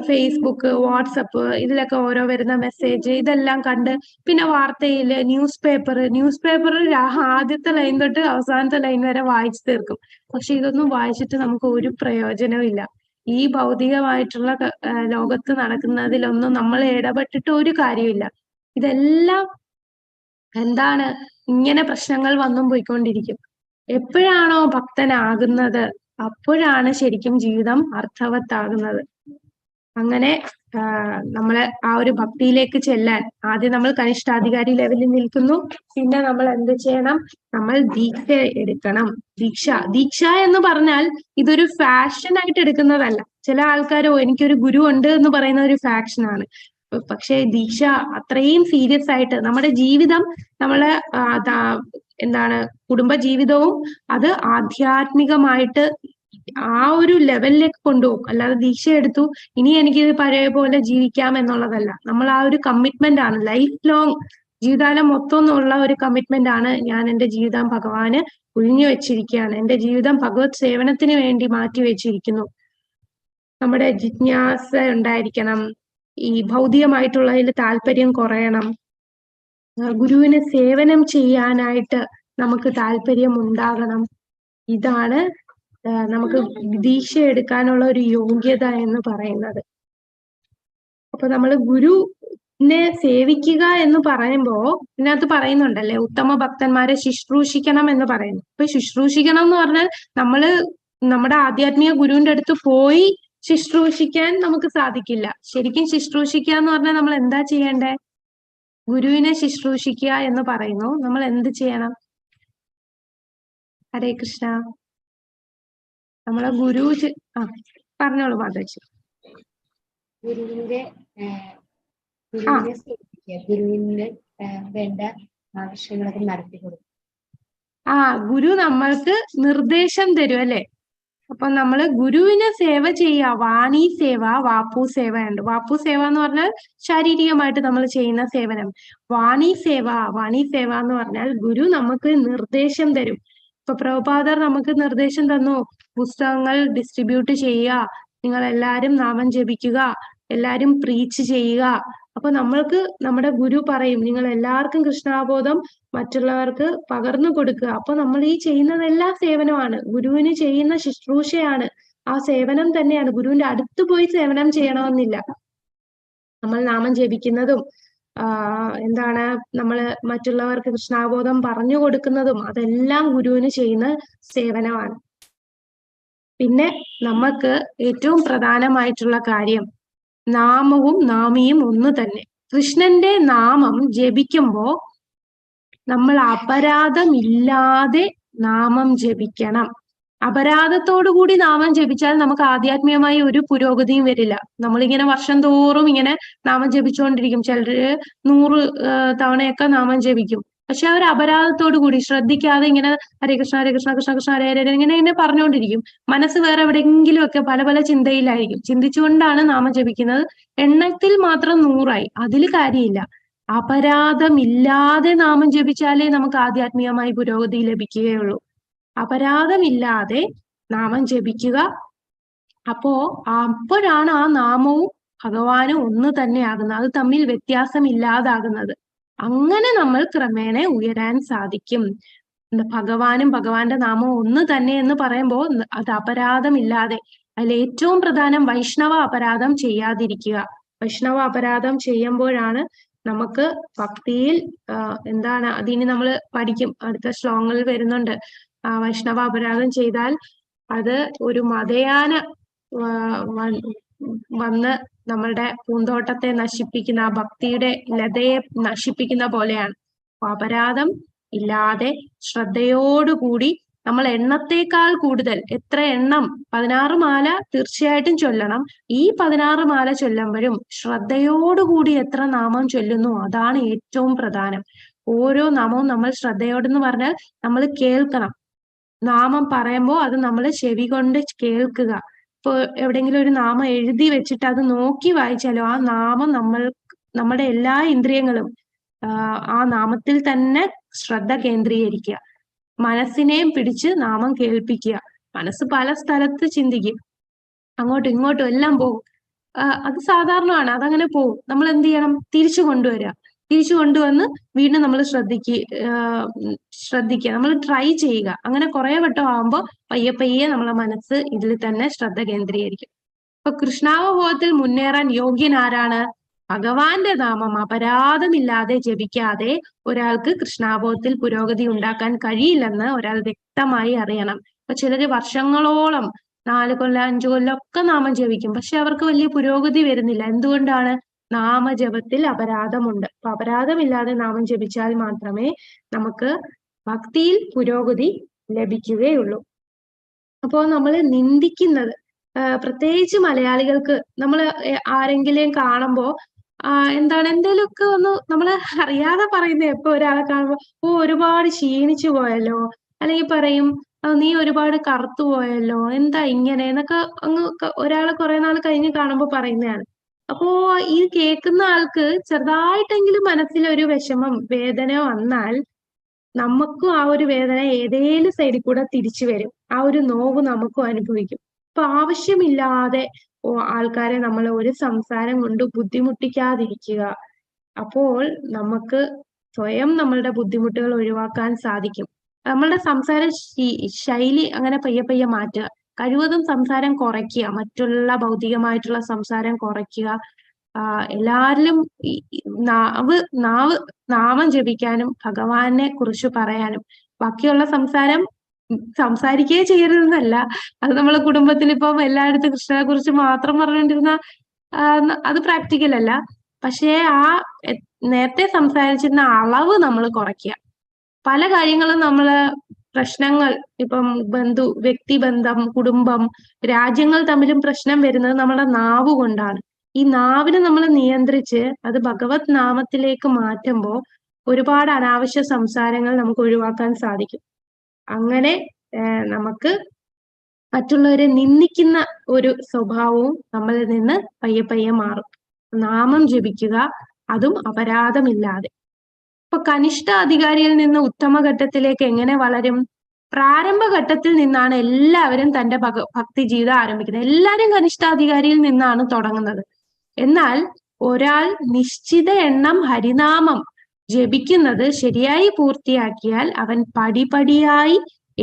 ഫേസ്ബുക്ക്, വാട്സപ്പ്, ഇതിലൊക്കെ ഓരോ വരുന്ന മെസ്സേജ് ഇതെല്ലാം കണ്ട്, പിന്നെ വാർത്തയില് ന്യൂസ് പേപ്പർ ആദ്യത്തെ ലൈൻ തൊട്ട് അവസാനത്തെ ലൈൻ വരെ വായിച്ചു തീർക്കും. പക്ഷെ ഇതൊന്നും വായിച്ചിട്ട് നമുക്ക് ഒരു പ്രയോജനവും ഇല്ല. ഈ ഭൗതികമായിട്ടുള്ള ലോകത്ത് നടക്കുന്നതിലൊന്നും നമ്മൾ ഇടപെട്ടിട്ട് ഒരു കാര്യമില്ല. ഇതെല്ലാം എന്താണ്, ഇങ്ങനെ പ്രശ്നങ്ങൾ വന്നും പോയിക്കൊണ്ടിരിക്കും. എപ്പോഴാണോ ഭക്തനാകുന്നത് അപ്പോഴാണ് ശരിക്കും ജീവിതം അർത്ഥവത്താകുന്നത്. അങ്ങനെ നമ്മള് ആ ഒരു ഭക്തിയിലേക്ക് ചെല്ലാൻ ആദ്യം നമ്മൾ കനിഷ്ഠാധികാരി ലെവലിൽ നിൽക്കുന്നു. പിന്നെ നമ്മൾ എന്ത് ചെയ്യണം, നമ്മൾ ദീക്ഷ എടുക്കണം. ദീക്ഷ എന്ന് പറഞ്ഞാൽ ഇതൊരു ഫാഷൻ ആയിട്ട് എടുക്കുന്നതല്ല. ചില ആൾക്കാരോ എനിക്കൊരു ഗുരു ഉണ്ട് എന്ന് പറയുന്ന ഒരു ഫാഷനാണ്. പക്ഷെ ദീക്ഷ അത്രയും സീരിയസ് ആയിട്ട് നമ്മുടെ ജീവിതം, നമ്മളെ എന്താണ് കുടുംബ ജീവിതവും അത് ആധ്യാത്മികമായിട്ട് ആ ഒരു ലെവലിലേക്ക് കൊണ്ടുപോകും. അല്ലാതെ ദീക്ഷ എടുത്തു ഇനി എനിക്ക് പഴയ പോലെ ജീവിക്കാം എന്നുള്ളതല്ല. നമ്മൾ ആ ഒരു കമ്മിറ്റ്മെന്റ് ആണ്, ലൈഫ് ലോങ് ജീവിതകാലം മൊത്തം ഉള്ള ഒരു കമ്മിറ്റ്മെന്റ് ആണ്. ഞാൻ എന്റെ ജീവിതം ഭഗവാന് ഒഴിഞ്ഞു വെച്ചിരിക്കുകയാണ്, എന്റെ ജീവിതം ഭഗവത് സേവനത്തിന് വേണ്ടി മാറ്റി വെച്ചിരിക്കുന്നു. നമ്മുടെ ജിജ്ഞാസ ഉണ്ടായിരിക്കണം, ഈ ഭൗതികമായിട്ടുള്ളതിൽ താല്പര്യം കുറയണം, ഗുരുവിന് സേവനം ചെയ്യാനായിട്ട് നമുക്ക് താല്പര്യം ഉണ്ടാകണം. ഇതാണ് നമുക്ക് ദീക്ഷ എടുക്കാനുള്ള ഒരു യോഗ്യത എന്ന് പറയുന്നത്. അപ്പൊ നമ്മൾ ഗുരുവിനെ സേവിക്കുക എന്ന് പറയുമ്പോ ഇതിനകത്ത് പറയുന്നുണ്ടല്ലേ, ഉത്തമ ഭക്തന്മാരെ ശുശ്രൂഷിക്കണം എന്ന് പറയുന്നു. അപ്പൊ ശുശ്രൂഷിക്കണം എന്ന് പറഞ്ഞാൽ നമ്മള് നമ്മുടെ ആധ്യാത്മിക ഗുരുവിന്റെ അടുത്ത് പോയി ശുശ്രൂഷിക്കാൻ നമുക്ക് സാധിക്കില്ല. ശരിക്കും ശുശ്രൂഷിക്കുക എന്ന് പറഞ്ഞാൽ നമ്മൾ എന്താ ചെയ്യേണ്ടേ? ഗുരുവിനെ ശുശ്രൂഷിക്കുക എന്ന് പറയുന്നു. നമ്മൾ എന്ത് ചെയ്യണം? ഹരേ കൃഷ്ണ. നമ്മളെ ഗുരു പറഞ്ഞോളൂ മാതാജി. ഗുരുവിന്റെ വേണ്ട ആവശ്യങ്ങളൊക്കെ നടത്തി കൊടുക്കും. ഗുരു നമ്മൾക്ക് നിർദ്ദേശം തരും അല്ലെ. അപ്പൊ നമ്മള് ഗുരുവിനെ സേവ ചെയ്യുക. വാണി സേവ, വാപ്പു സേവ ഉണ്ട്. വാപ്പു സേവ എന്ന് പറഞ്ഞാൽ ശാരീരികമായിട്ട് നമ്മൾ ചെയ്യുന്ന സേവനം. വാണി സേവ എന്ന് പറഞ്ഞാൽ ഗുരു നമുക്ക് നിർദ്ദേശം തരും. ഇപ്പൊ പ്രഭുപാദർ നമുക്ക് നിർദ്ദേശം തന്നു, പുസ്തകങ്ങൾ ഡിസ്ട്രിബ്യൂട്ട് ചെയ്യുക, നിങ്ങൾ എല്ലാരും നാമം ജപിക്കുക, എല്ലാരും പ്രീച്ച് ചെയ്യുക. അപ്പൊ നമ്മൾക്ക് നമ്മുടെ ഗുരു പറയും, നിങ്ങൾ എല്ലാവർക്കും കൃഷ്ണാബോധം മറ്റുള്ളവർക്ക് പകർന്നു കൊടുക്കുക. അപ്പൊ നമ്മൾ ഈ ചെയ്യുന്നതെല്ലാം സേവനമാണ്, ഗുരുവിന് ചെയ്യുന്ന ശുശ്രൂഷയാണ്, ആ സേവനം തന്നെയാണ്. ഗുരുവിന്റെ അടുത്ത് പോയി സേവനം ചെയ്യണമെന്നില്ല. നമ്മൾ നാമം ജപിക്കുന്നതും എന്താണ് നമ്മള് മറ്റുള്ളവർക്ക് കൃഷ്ണാബോധം പറഞ്ഞു കൊടുക്കുന്നതും അതെല്ലാം ഗുരുവിന് ചെയ്യുന്ന സേവനമാണ്. പിന്നെ നമുക്ക് ഏറ്റവും പ്രധാനമായിട്ടുള്ള കാര്യം, നാമവും നാമിയും ഒന്ന് തന്നെ. കൃഷ്ണന്റെ നാമം ജപിക്കുമ്പോ നമ്മൾ അപരാധമില്ലാതെ നാമം ജപിക്കണം. അപരാധത്തോടുകൂടി നാമം ജപിച്ചാൽ നമുക്ക് ആധ്യാത്മികമായി ഒരു പുരോഗതിയും വരില്ല. നമ്മളിങ്ങനെ വർഷം തോറും ഇങ്ങനെ നാമം ജപിച്ചുകൊണ്ടിരിക്കും. ചിലര് 100 തവണയൊക്കെ നാമം ജപിക്കും. പക്ഷെ അവർ അപരാധത്തോടു കൂടി ശ്രദ്ധിക്കാതെ ഇങ്ങനെ ഹരേ കൃഷ്ണ ഹരേ കൃഷ്ണ കൃഷ്ണ കൃഷ്ണ ഹരേ ഹരേ ഇങ്ങനെ പറഞ്ഞുകൊണ്ടിരിക്കും. മനസ്സ് വേറെ എവിടെയെങ്കിലും ഒക്കെ പല പല ചിന്തയിലായിരിക്കും. ചിന്തിച്ചുകൊണ്ടാണ് നാമം ജപിക്കുന്നത്. എണ്ണത്തിൽ മാത്രം 100ആയി, അതിൽ കാര്യമില്ല. അപരാധമില്ലാതെ നാമം ജപിച്ചാലേ നമുക്ക് ആധ്യാത്മികമായി പുരോഗതി ലഭിക്കുകയുള്ളൂ. അപരാധമില്ലാതെ നാമം ജപിക്കുക. അപ്പോഴാണ് ആ നാമവും ഭഗവാനും ഒന്ന് തന്നെ ആകുന്നത്, അത് തമ്മിൽ വ്യത്യാസമില്ലാതാകുന്നത്. അങ്ങനെ നമ്മൾ ക്രമേണ ഉയരാൻ സാധിക്കും. ഭഗവാനും ഭഗവാന്റെ നാമവും ഒന്ന് തന്നെ എന്ന് പറയുമ്പോൾ അത് അപരാധമില്ലാതെ, അതിൽ ഏറ്റവും പ്രധാനം വൈഷ്ണവ അപരാധം ചെയ്യാതിരിക്കുക. വൈഷ്ണവ അപരാധം ചെയ്യുമ്പോഴാണ് നമുക്ക് ഭക്തിയിൽ എന്താണ് അതിന് നമ്മൾ പഠിക്കും, അടുത്ത ശ്ലോകങ്ങളിൽ വരുന്നുണ്ട്. വൈഷ്ണവ അപരാധം ചെയ്താൽ അത് ഒരു മതയാന വന്ന് നമ്മളുടെ പൂന്തോട്ടത്തെ നശിപ്പിക്കുന്ന, ആ ഭക്തിയുടെ ലതയെ നശിപ്പിക്കുന്ന പോലെയാണ്. അപരാധം ഇല്ലാതെ ശ്രദ്ധയോടുകൂടി നമ്മൾ എണ്ണത്തേക്കാൾ കൂടുതൽ, എത്ര എണ്ണം 16 മാല തീർച്ചയായിട്ടും ചൊല്ലണം. ഈ 16 മാല ചൊല്ലുമ്പോഴും ശ്രദ്ധയോടുകൂടി എത്ര നാമം ചൊല്ലുന്നു അതാണ് ഏറ്റവും പ്രധാനം. ഓരോ നാമവും നമ്മൾ ശ്രദ്ധയോടെന്ന് പറഞ്ഞാൽ നമ്മൾ കേൾക്കണം. നാമം പറയുമ്പോൾ അത് നമ്മൾ ചെവി കൊണ്ട് കേൾക്കുക. ഇപ്പൊ എവിടെയെങ്കിലും ഒരു നാമം എഴുതി വെച്ചിട്ട് അത് നോക്കി വായിച്ചാലോ ആ നാമം നമ്മുടെ എല്ലാ ഇന്ദ്രിയങ്ങളും ആ നാമത്തിൽ തന്നെ ശ്രദ്ധ കേന്ദ്രീകരിക്കുക. മനസ്സിനെയും പിടിച്ച് നാമം കേൾപ്പിക്കുക. മനസ്സ് പല സ്ഥലത്ത് ചിന്തിക്കും, അങ്ങോട്ടും ഇങ്ങോട്ടും എല്ലാം പോകും. അത് സാധാരണമാണ്, അതങ്ങനെ പോകും. നമ്മൾ എന്ത് ചെയ്യണം? തിരിച്ചു കൊണ്ടുവരിക. തിരിച്ചു കൊണ്ടുവന്ന് വീണ്ടും നമ്മൾ ശ്രദ്ധിക്കുക, നമ്മൾ ട്രൈ ചെയ്യുക. അങ്ങനെ കുറെ വട്ടം ആകുമ്പോൾ പയ്യെ പയ്യെ നമ്മളെ മനസ്സ് ഇതിൽ തന്നെ ശ്രദ്ധ കേന്ദ്രീകരിക്കും. ഇപ്പൊ കൃഷ്ണാവബോധത്തിൽ മുന്നേറാൻ യോഗ്യൻ ആരാണ്? ഭഗവാന്റെ നാമം അപരാധമില്ലാതെ ജപിക്കാതെ ഒരാൾക്ക് കൃഷ്ണാബോധത്തിൽ പുരോഗതി ഉണ്ടാക്കാൻ കഴിയില്ലെന്ന് ഒരാൾ വ്യക്തമായി അറിയണം. ഇപ്പൊ ചിലര് വർഷങ്ങളോളം 4 കൊല്ലം 5 കൊല്ലം ഒക്കെ നാമം ജപിക്കും, പക്ഷെ അവർക്ക് വലിയ പുരോഗതി വരുന്നില്ല. എന്തുകൊണ്ടാണ്? നാമജപത്തിൽ അപരാധമുണ്ട്. അപ്പൊ അപരാധമില്ലാതെ നാമം ജപിച്ചാൽ മാത്രമേ നമുക്ക് ഭക്തിയിൽ പുരോഗതി ലഭിക്കുകയുള്ളൂ. അപ്പോൾ നമ്മൾ നിന്ദിക്കുന്നത്, പ്രത്യേകിച്ച് മലയാളികൾക്ക്, നമ്മൾ ആരെങ്കിലും കാണുമ്പോ എന്താണ് എന്തെങ്കിലുമൊക്കെ ഒന്ന് നമ്മൾ അറിയാതെ പറയുന്നത്. എപ്പോ ഒരാളെ കാണുമ്പോ ഒരുപാട് ക്ഷീണിച്ചു പോയല്ലോ, അല്ലെങ്കിൽ പറയും നീ ഒരുപാട് കറുത്തു പോയല്ലോ, എന്താ ഇങ്ങനെ എന്നൊക്കെ അങ്ങ് ഒരാളെ കുറെ നാൾ കഴിഞ്ഞ് കാണുമ്പോൾ പറയുന്നതാണ്. അപ്പോ ഈ കേൾക്കുന്ന ആൾക്ക് ചെറുതായിട്ടെങ്കിലും മനസ്സിലൊരു വിഷമം, വേദന വന്നാൽ നമുക്കും ആ ഒരു വേദന ഏതേലും സൈഡിൽ കൂടെ തിരിച്ചു വരും. ആ ഒരു നോവ് നമുക്കും അനുഭവിക്കും. അപ്പൊ ആവശ്യമില്ലാതെ ആൾക്കാരെ നമ്മൾ ഒരു സംസാരം കൊണ്ട് ബുദ്ധിമുട്ടിക്കാതിരിക്കുക. അപ്പോൾ നമുക്ക് സ്വയം നമ്മളുടെ ബുദ്ധിമുട്ടുകൾ ഒഴിവാക്കാൻ സാധിക്കും. നമ്മളുടെ സംസാര ശൈലി അങ്ങനെ പയ്യെ പയ്യെ മാറ്റുക. കഴിവതും സംസാരം കുറയ്ക്കുക, മറ്റുള്ള ഭൗതികമായിട്ടുള്ള സംസാരം കുറയ്ക്കുക. എല്ലാരിലും നാമം ജപിക്കാനും ഭഗവാനെ കുറിച്ച് പറയാനും. ബാക്കിയുള്ള സംസാരിക്കുകയേ ചെയ്യരുതെന്നല്ല, അത് നമ്മളെ കുടുംബത്തിൽ ഇപ്പം എല്ലായിടത്തും കൃഷ്ണനെ കുറിച്ച് മാത്രം പറഞ്ഞുകൊണ്ടിരുന്ന അത് പ്രാക്ടിക്കൽ അല്ല. പക്ഷേ നേരത്തെ സംസാരിച്ചിരുന്ന അളവ് നമ്മൾ കുറയ്ക്കുക. പല കാര്യങ്ങളും നമ്മള് പ്രശ്നങ്ങൾ, ഇപ്പം വ്യക്തിബന്ധം, കുടുംബം, രാജ്യങ്ങൾ തമ്മിലും പ്രശ്നം വരുന്നത് നമ്മുടെ നാവ് കൊണ്ടാണ്. ഈ നാവിനെ നമ്മൾ നിയന്ത്രിച്ച് അത് ഭഗവത് നാമത്തിലേക്ക് മാറ്റുമ്പോൾ ഒരുപാട് അനാവശ്യ സംസാരങ്ങൾ നമുക്ക് ഒഴിവാക്കാൻ സാധിക്കും. അങ്ങനെ നമുക്ക് മറ്റുള്ളവരെ നിന്ദിക്കുന്ന ഒരു സ്വഭാവവും നമ്മളിൽ നിന്ന് പയ്യെ പയ്യെ മാറും. നാമം ജപിക്കുക, അതും അപരാധമില്ലാതെ. ഇപ്പൊ കനിഷ്ഠ അധികാരിയിൽ നിന്ന് ഉത്തമഘട്ടത്തിലേക്ക് എങ്ങനെ വളരും? പ്രാരംഭഘട്ടത്തിൽ നിന്നാണ് എല്ലാവരും തന്റെ ഭക്തി ജീവിതം ആരംഭിക്കുന്നത്. എല്ലാവരും കനിഷ്ഠാധികാരിയിൽ നിന്നാണ് തുടങ്ങുന്നത്. എന്നാൽ ഒരാൾ നിശ്ചിത എണ്ണം ഹരിനാമം ജപിക്കുന്നത് ശരിയായി പൂർത്തിയാക്കിയാൽ അവൻ പടിപടിയായി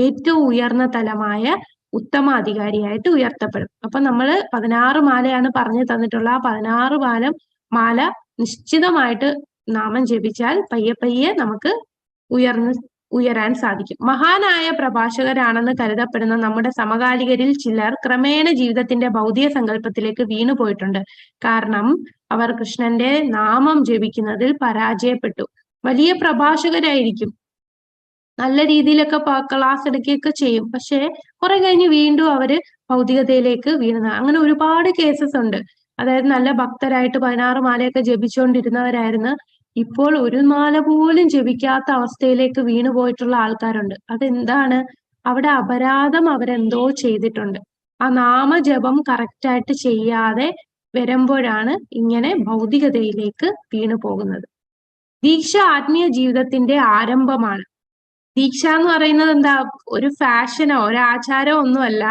ഏറ്റവും ഉയർന്ന തലമായ ഉത്തമാധികാരിയായിട്ട് ഉയർത്തപ്പെടും. അപ്പൊ നമ്മൾ 16 മാലയാണ് പറഞ്ഞു തന്നിട്ടുള്ള. ആ 16 മാല നിശ്ചിതമായിട്ട് നാമം ജപിച്ചാൽ പയ്യെ പയ്യെ നമുക്ക് ഉയരാൻ സാധിക്കും. മഹാനായ പ്രഭാഷകരാണെന്ന് കരുതപ്പെടുന്ന നമ്മുടെ സമകാലികരിൽ ചിലർ ക്രമേണ ജീവിതത്തിന്റെ ഭൗതിക സങ്കല്പത്തിലേക്ക് വീണുപോയിട്ടുണ്ട്. കാരണം അവർ കൃഷ്ണന്റെ നാമം ജപിക്കുന്നതിൽ പരാജയപ്പെട്ടു. വലിയ പ്രഭാഷകരായിരിക്കും, നല്ല രീതിയിലൊക്കെ ക്ലാസ് എടുക്കുകയൊക്കെ ചെയ്യും, പക്ഷെ കുറെ കഴിഞ്ഞ് വീണ്ടും അവര് ഭൗതികതയിലേക്ക് വീണുന്നത്. അങ്ങനെ ഒരുപാട് കേസസ് ഉണ്ട്. അതായത് നല്ല ഭക്തരായിട്ട് 16 മാലയൊക്കെ ജപിച്ചുകൊണ്ടിരുന്നവരായിരുന്നു, ഇപ്പോൾ ഒരു മാല പോലും ജപിക്കാത്ത അവസ്ഥയിലേക്ക് വീണു പോയിട്ടുള്ള ആൾക്കാരുണ്ട്. അതെന്താണ്? അവിടെ അപരാധം അവരെന്തോ ചെയ്തിട്ടുണ്ട്. ആ നാമജപം കറക്റ്റായിട്ട് ചെയ്യാതെ വരുമ്പോഴാണ് ഇങ്ങനെ ഭൗതികതയിലേക്ക് വീണു പോകുന്നത്. ദീക്ഷ ആത്മീയ ജീവിതത്തിന്റെ ആരംഭമാണ്. ദീക്ഷ എന്ന് പറയുന്നത് എന്താ? ഒരു ഫാഷനോ ഒരു ആചാരമോ ഒന്നുമല്ല,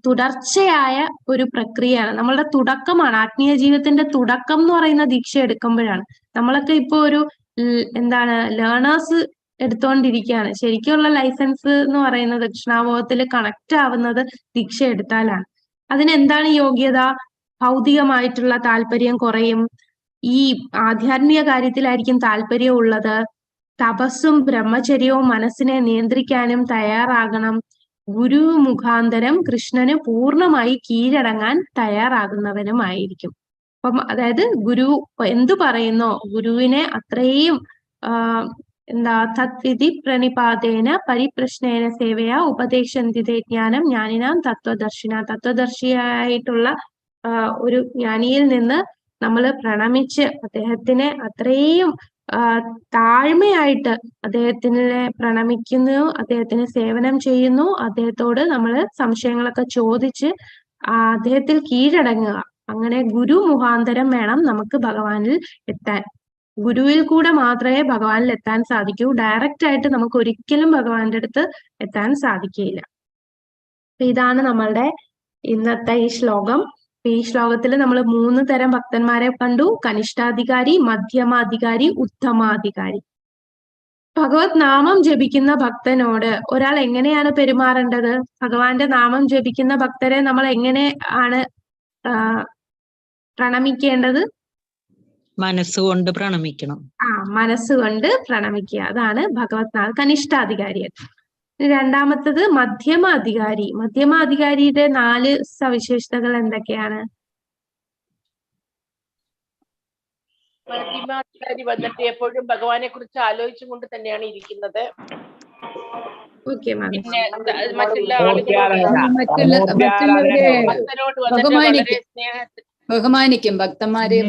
തുടർച്ചയായ ഒരു പ്രക്രിയയാണ്. നമ്മളുടെ തുടക്കമാണ്. ആത്മീയ ജീവിതത്തിന്റെ തുടക്കം എന്ന് പറയുന്ന ദീക്ഷ എടുക്കുമ്പോഴാണ്. നമ്മളൊക്കെ ഇപ്പൊ ഒരു ലേണേഴ്സ് എടുത്തോണ്ടിരിക്കുകയാണ്. ശരിക്കുള്ള ലൈസൻസ് എന്ന് പറയുന്നത് കൃഷ്ണാബോധത്തിൽ കണക്ട് ആവുന്നത് ദീക്ഷ എടുത്താലാണ്. അതിനെന്താണ് യോഗ്യത? ഭൗതികമായിട്ടുള്ള താല്പര്യം കുറയും, ഈ ആധ്യാത്മിക കാര്യത്തിലായിരിക്കും താല്പര്യമുള്ളത്. തപസ്സും ബ്രഹ്മചര്യവും മനസ്സിനെ നിയന്ത്രിക്കാനും തയ്യാറാകണം. ഗുരു മുഖാന്തരം കൃഷ്ണന് പൂർണ്ണമായി കീഴടങ്ങാൻ തയ്യാറാകുന്നവനുമായിരിക്കും. അപ്പം അതായത് ഗുരു എന്തു പറയുന്നോ ഗുരുവിനെ അത്രയും എന്താ തദ്വിധി പ്രണിപാതേന പരിപ്രശ്നേന സേവയ ഉപദേശന്തിതേ ജ്ഞാനം ജ്ഞാനിനാം തത്വദർശിയായിട്ടുള്ള ഒരു ജ്ഞാനിയിൽ നിന്ന് നമ്മൾ പ്രണമിച്ച് അദ്ദേഹത്തിനെ അത്രയും താഴ്മയായിട്ട് അദ്ദേഹത്തിനെ പ്രണമിക്കുന്നു, അദ്ദേഹത്തിന് സേവനം ചെയ്യുന്നു, അദ്ദേഹത്തോട് നമ്മൾ സംശയങ്ങളൊക്കെ ചോദിച്ച് അദ്ദേഹത്തിൽ കീഴടങ്ങുക. അങ്ങനെ ഗുരു മുഖാന്തരം വേണം നമുക്ക് ഭഗവാനിൽ എത്താൻ. ഗുരുവിൽ കൂടെ മാത്രമേ ഭഗവാനിൽ എത്താൻ സാധിക്കൂ. ഡയറക്റ്റ് ആയിട്ട് നമുക്ക് ഒരിക്കലും ഭഗവാന്റെ അടുത്ത് എത്താൻ സാധിക്കുകയില്ല. ഇതാണ് നമ്മളുടെ ഇന്നത്തെ ഈ ശ്ലോകം. ഈ ശ്ലോകത്തിൽ നമ്മൾ 3 തരം ഭക്തന്മാരെ കണ്ടു: കനിഷ്ഠാധികാരി, മധ്യമാധികാരി, ഉത്തമാധികാരി. ഭഗവത് നാമം ജപിക്കുന്ന ഭക്തനോട് ഒരാൾ എങ്ങനെയാണ് പെരുമാറേണ്ടത്? ഭഗവാന്റെ നാമം ജപിക്കുന്ന ഭക്തരെ നമ്മൾ എങ്ങനെയാണ് പ്രണമിക്കേണ്ടത്? മനസ്സുകൊണ്ട് പ്രണമിക്കണം. മനസ്സുകൊണ്ട് പ്രണമിക്കുക. അതാണ് ഭഗവത് കനിഷ്ഠാധികാരി. രണ്ടാമത്തത് മധ്യമാധികാരി. മധ്യമാധികാരിയുടെ 4 സവിശേഷതകൾ എന്തൊക്കെയാണ്? മധ്യമാധികാരി വന്നിട്ട് എപ്പോഴും ഭഗവാനെ കുറിച്ച് ആലോചിച്ചുകൊണ്ട് തന്നെയാണ് ഇരിക്കുന്നത്. പിന്നെ മറ്റുള്ള ബഹുമാനിക്കും, ഭക്തന്മാരെ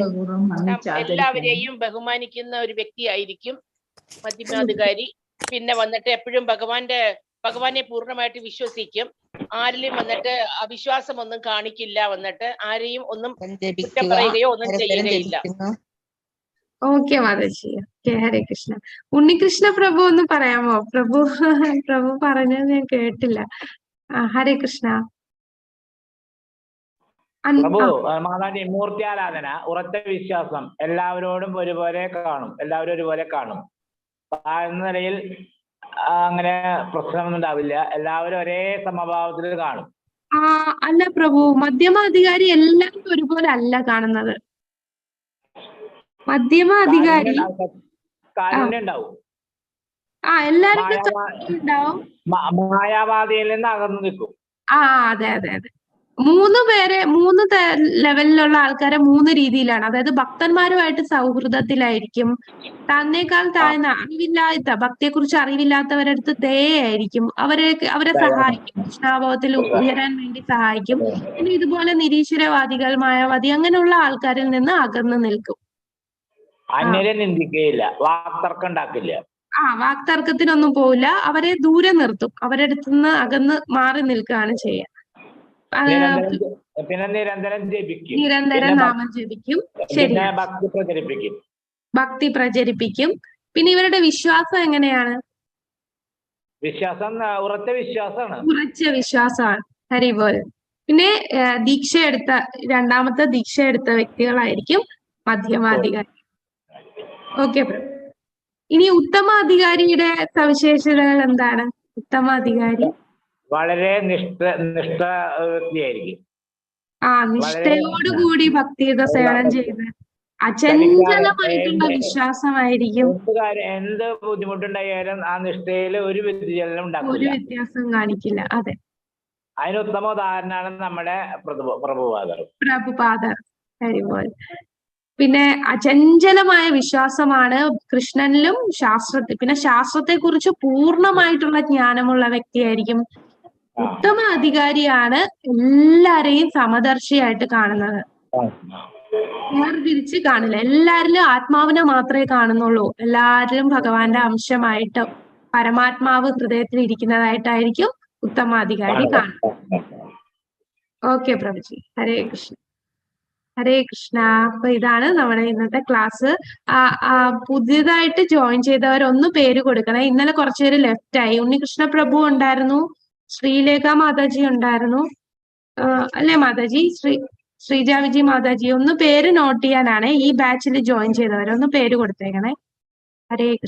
എല്ലാവരെയും ബഹുമാനിക്കുന്ന ഒരു വ്യക്തിയായിരിക്കും മധ്യമാധികാരി. പിന്നെ വന്നിട്ട് എപ്പോഴും ഭഗവാനെ പൂർണ്ണമായിട്ട് വിശ്വസിക്കും. ആരിലും വന്നിട്ട് അവിശ്വാസം ഒന്നും കാണിക്കില്ല. വന്നിട്ട് ആരെയും ഒന്നും കുറ്റം പറയുകയോ ഒന്നും ചെയ്യുകയില്ല. ഓക്കെ മാതാജി. ഹരേ കൃഷ്ണ. ഉണ്ണികൃഷ്ണ പ്രഭു ഒന്ന് പറയാമോ? പ്രഭു പറഞ്ഞത് ഞാൻ കേട്ടില്ല. ഹരേ കൃഷ്ണ. പ്രഭു മാതാജി, മൂർത്തിയാരാധന, ഉറച്ച വിശ്വാസം, എല്ലാവരോടും ഒരുപോലെ കാണും. താഴ്ന്ന നിലയിൽ അങ്ങനെ പ്രശ്നമൊന്നും ഉണ്ടാവില്ല. എല്ലാവരും ഒരേ സമഭാവത്തിൽ കാണും. അല്ല പ്രഭു, മധ്യമാധികാരി എല്ലാവരും ഒരുപോലെ അല്ല കാണുന്നത്. മധ്യമാധികാരി ഉണ്ടാവും. എല്ലാരും ഉണ്ടാവും. മായാവാദിയിൽ നിന്ന് അകന്നു നിൽക്കും. അതെ അതെ അതെ. 3 ലെവലിലുള്ള ആൾക്കാരെ 3 രീതിയിലാണ്. അതായത് ഭക്തന്മാരുമായിട്ട് സൗഹൃദത്തിലായിരിക്കും. തന്നേക്കാൾ താഴ്ന്ന അറിവില്ലാത്ത, ഭക്തിയെക്കുറിച്ച് അറിവില്ലാത്തവരുടെ അടുത്ത് ദയായിരിക്കും. അവരെ സഹായിക്കും, കൃഷ്ണാഭാവത്തിൽ ഉയരാൻ വേണ്ടി സഹായിക്കും. പിന്നെ ഇതുപോലെ നിരീശ്വരവാദികൾ, മായാവാദി അങ്ങനെയുള്ള ആൾക്കാരിൽ നിന്ന് അകന്നു നിൽക്കും. അന്യരെ നിന്ദിക്കുകയില്ല, വാക്തർക്കം ഉണ്ടാക്കില്ല. വാക്തർക്കത്തിനൊന്നും പോവില്ല. അവരെ ദൂരെ നിർത്തും. അവരുടെ അടുത്തുനിന്ന് അകന്ന് മാറി നിൽക്കുകയാണ് ചെയ്യുക. പിന്നെ നിരന്തരം ജപിക്കും, നിരന്തരം നാമം ജപിക്കും. ശരി, ഭക്തി പ്രചരിപ്പിക്കും. പിന്നെ ഇവരുടെ വിശ്വാസം എങ്ങനെയാണ്? ഉറച്ച വിശ്വാസമാണ്. ഹരിബോൽ. പിന്നെ രണ്ടാമത്തെ ദീക്ഷ എടുത്ത വ്യക്തികളായിരിക്കും മധ്യമാധികാരി. ഓക്കെ. ഇനി ഉത്തമാധികാരിയുടെ സവിശേഷതകൾ എന്താണ്? ഉത്തമാധികാരി വളരെ നിഷ്ഠ വ്യക്തിയായിരിക്കും. നിഷ്ഠയോടുകൂടി ഭക്തിയുടെ സേവനം ചെയ്ത് അചഞ്ചലമായിട്ടുള്ള വിശ്വാസമായിരിക്കും. എന്ത് ബുദ്ധിമുട്ടുണ്ടായാലും ആ നിഷ്ഠയിൽ ഒരു വ്യതിചലനം ഉണ്ടാക്കില്ല, ഒരു വ്യത്യാസം കാണിക്കില്ല. അതെ, അതിന് ഉത്തമ ഉദാഹരണമാണ് നമ്മുടെ പ്രഭുപാദർ. പിന്നെ അചഞ്ചലമായ വിശ്വാസമാണ് കൃഷ്ണനിലും പിന്നെ ശാസ്ത്രത്തെ കുറിച്ച് പൂർണ്ണമായിട്ടുള്ള ജ്ഞാനമുള്ള വ്യക്തിയായിരിക്കും. ഉത്തമ അധികാരിയാണ് എല്ലാരെയും സമദർശിയായിട്ട് കാണുന്നത്. വേർതിരിച്ച് കാണില്ല. എല്ലാരിലും ആത്മാവിനെ മാത്രമേ കാണുന്നുള്ളൂ. എല്ലാരിലും ഭഗവാന്റെ അംശമായിട്ട് പരമാത്മാവ് ഹൃദയത്തിൽ ഇരിക്കുന്നതായിട്ടായിരിക്കും ഉത്തമാധികാരി കാണുന്നത്. ഓക്കെ പ്രഭുജി. ഹരേ കൃഷ്ണ. ഹരേ കൃഷ്ണ. അപ്പൊ ഇതാണ് നമ്മുടെ ഇന്നത്തെ ക്ലാസ്. പുതിയതായിട്ട് ജോയിൻ ചെയ്തവരൊന്ന് പേര് കൊടുക്കണേ. ഇന്നലെ കുറച്ചുപേര് ലെഫ്റ്റ് ആയി. ഉണ്ണികൃഷ്ണ പ്രഭു ഉണ്ടായിരുന്നു, ശ്രീലേഖ മാതാജി ഉണ്ടായിരുന്നു, അല്ലേ മാതാജി? ശ്രീജ വിജി മാതാജി. ഒന്ന് പേര് നോട്ട് ചെയ്യാനാണ്. ഈ ബാച്ചിൽ ജോയിൻ ചെയ്തവരൊന്ന് പേര് കൊടുത്തേക്കണേ. ഹരേ കൃഷ്ണ.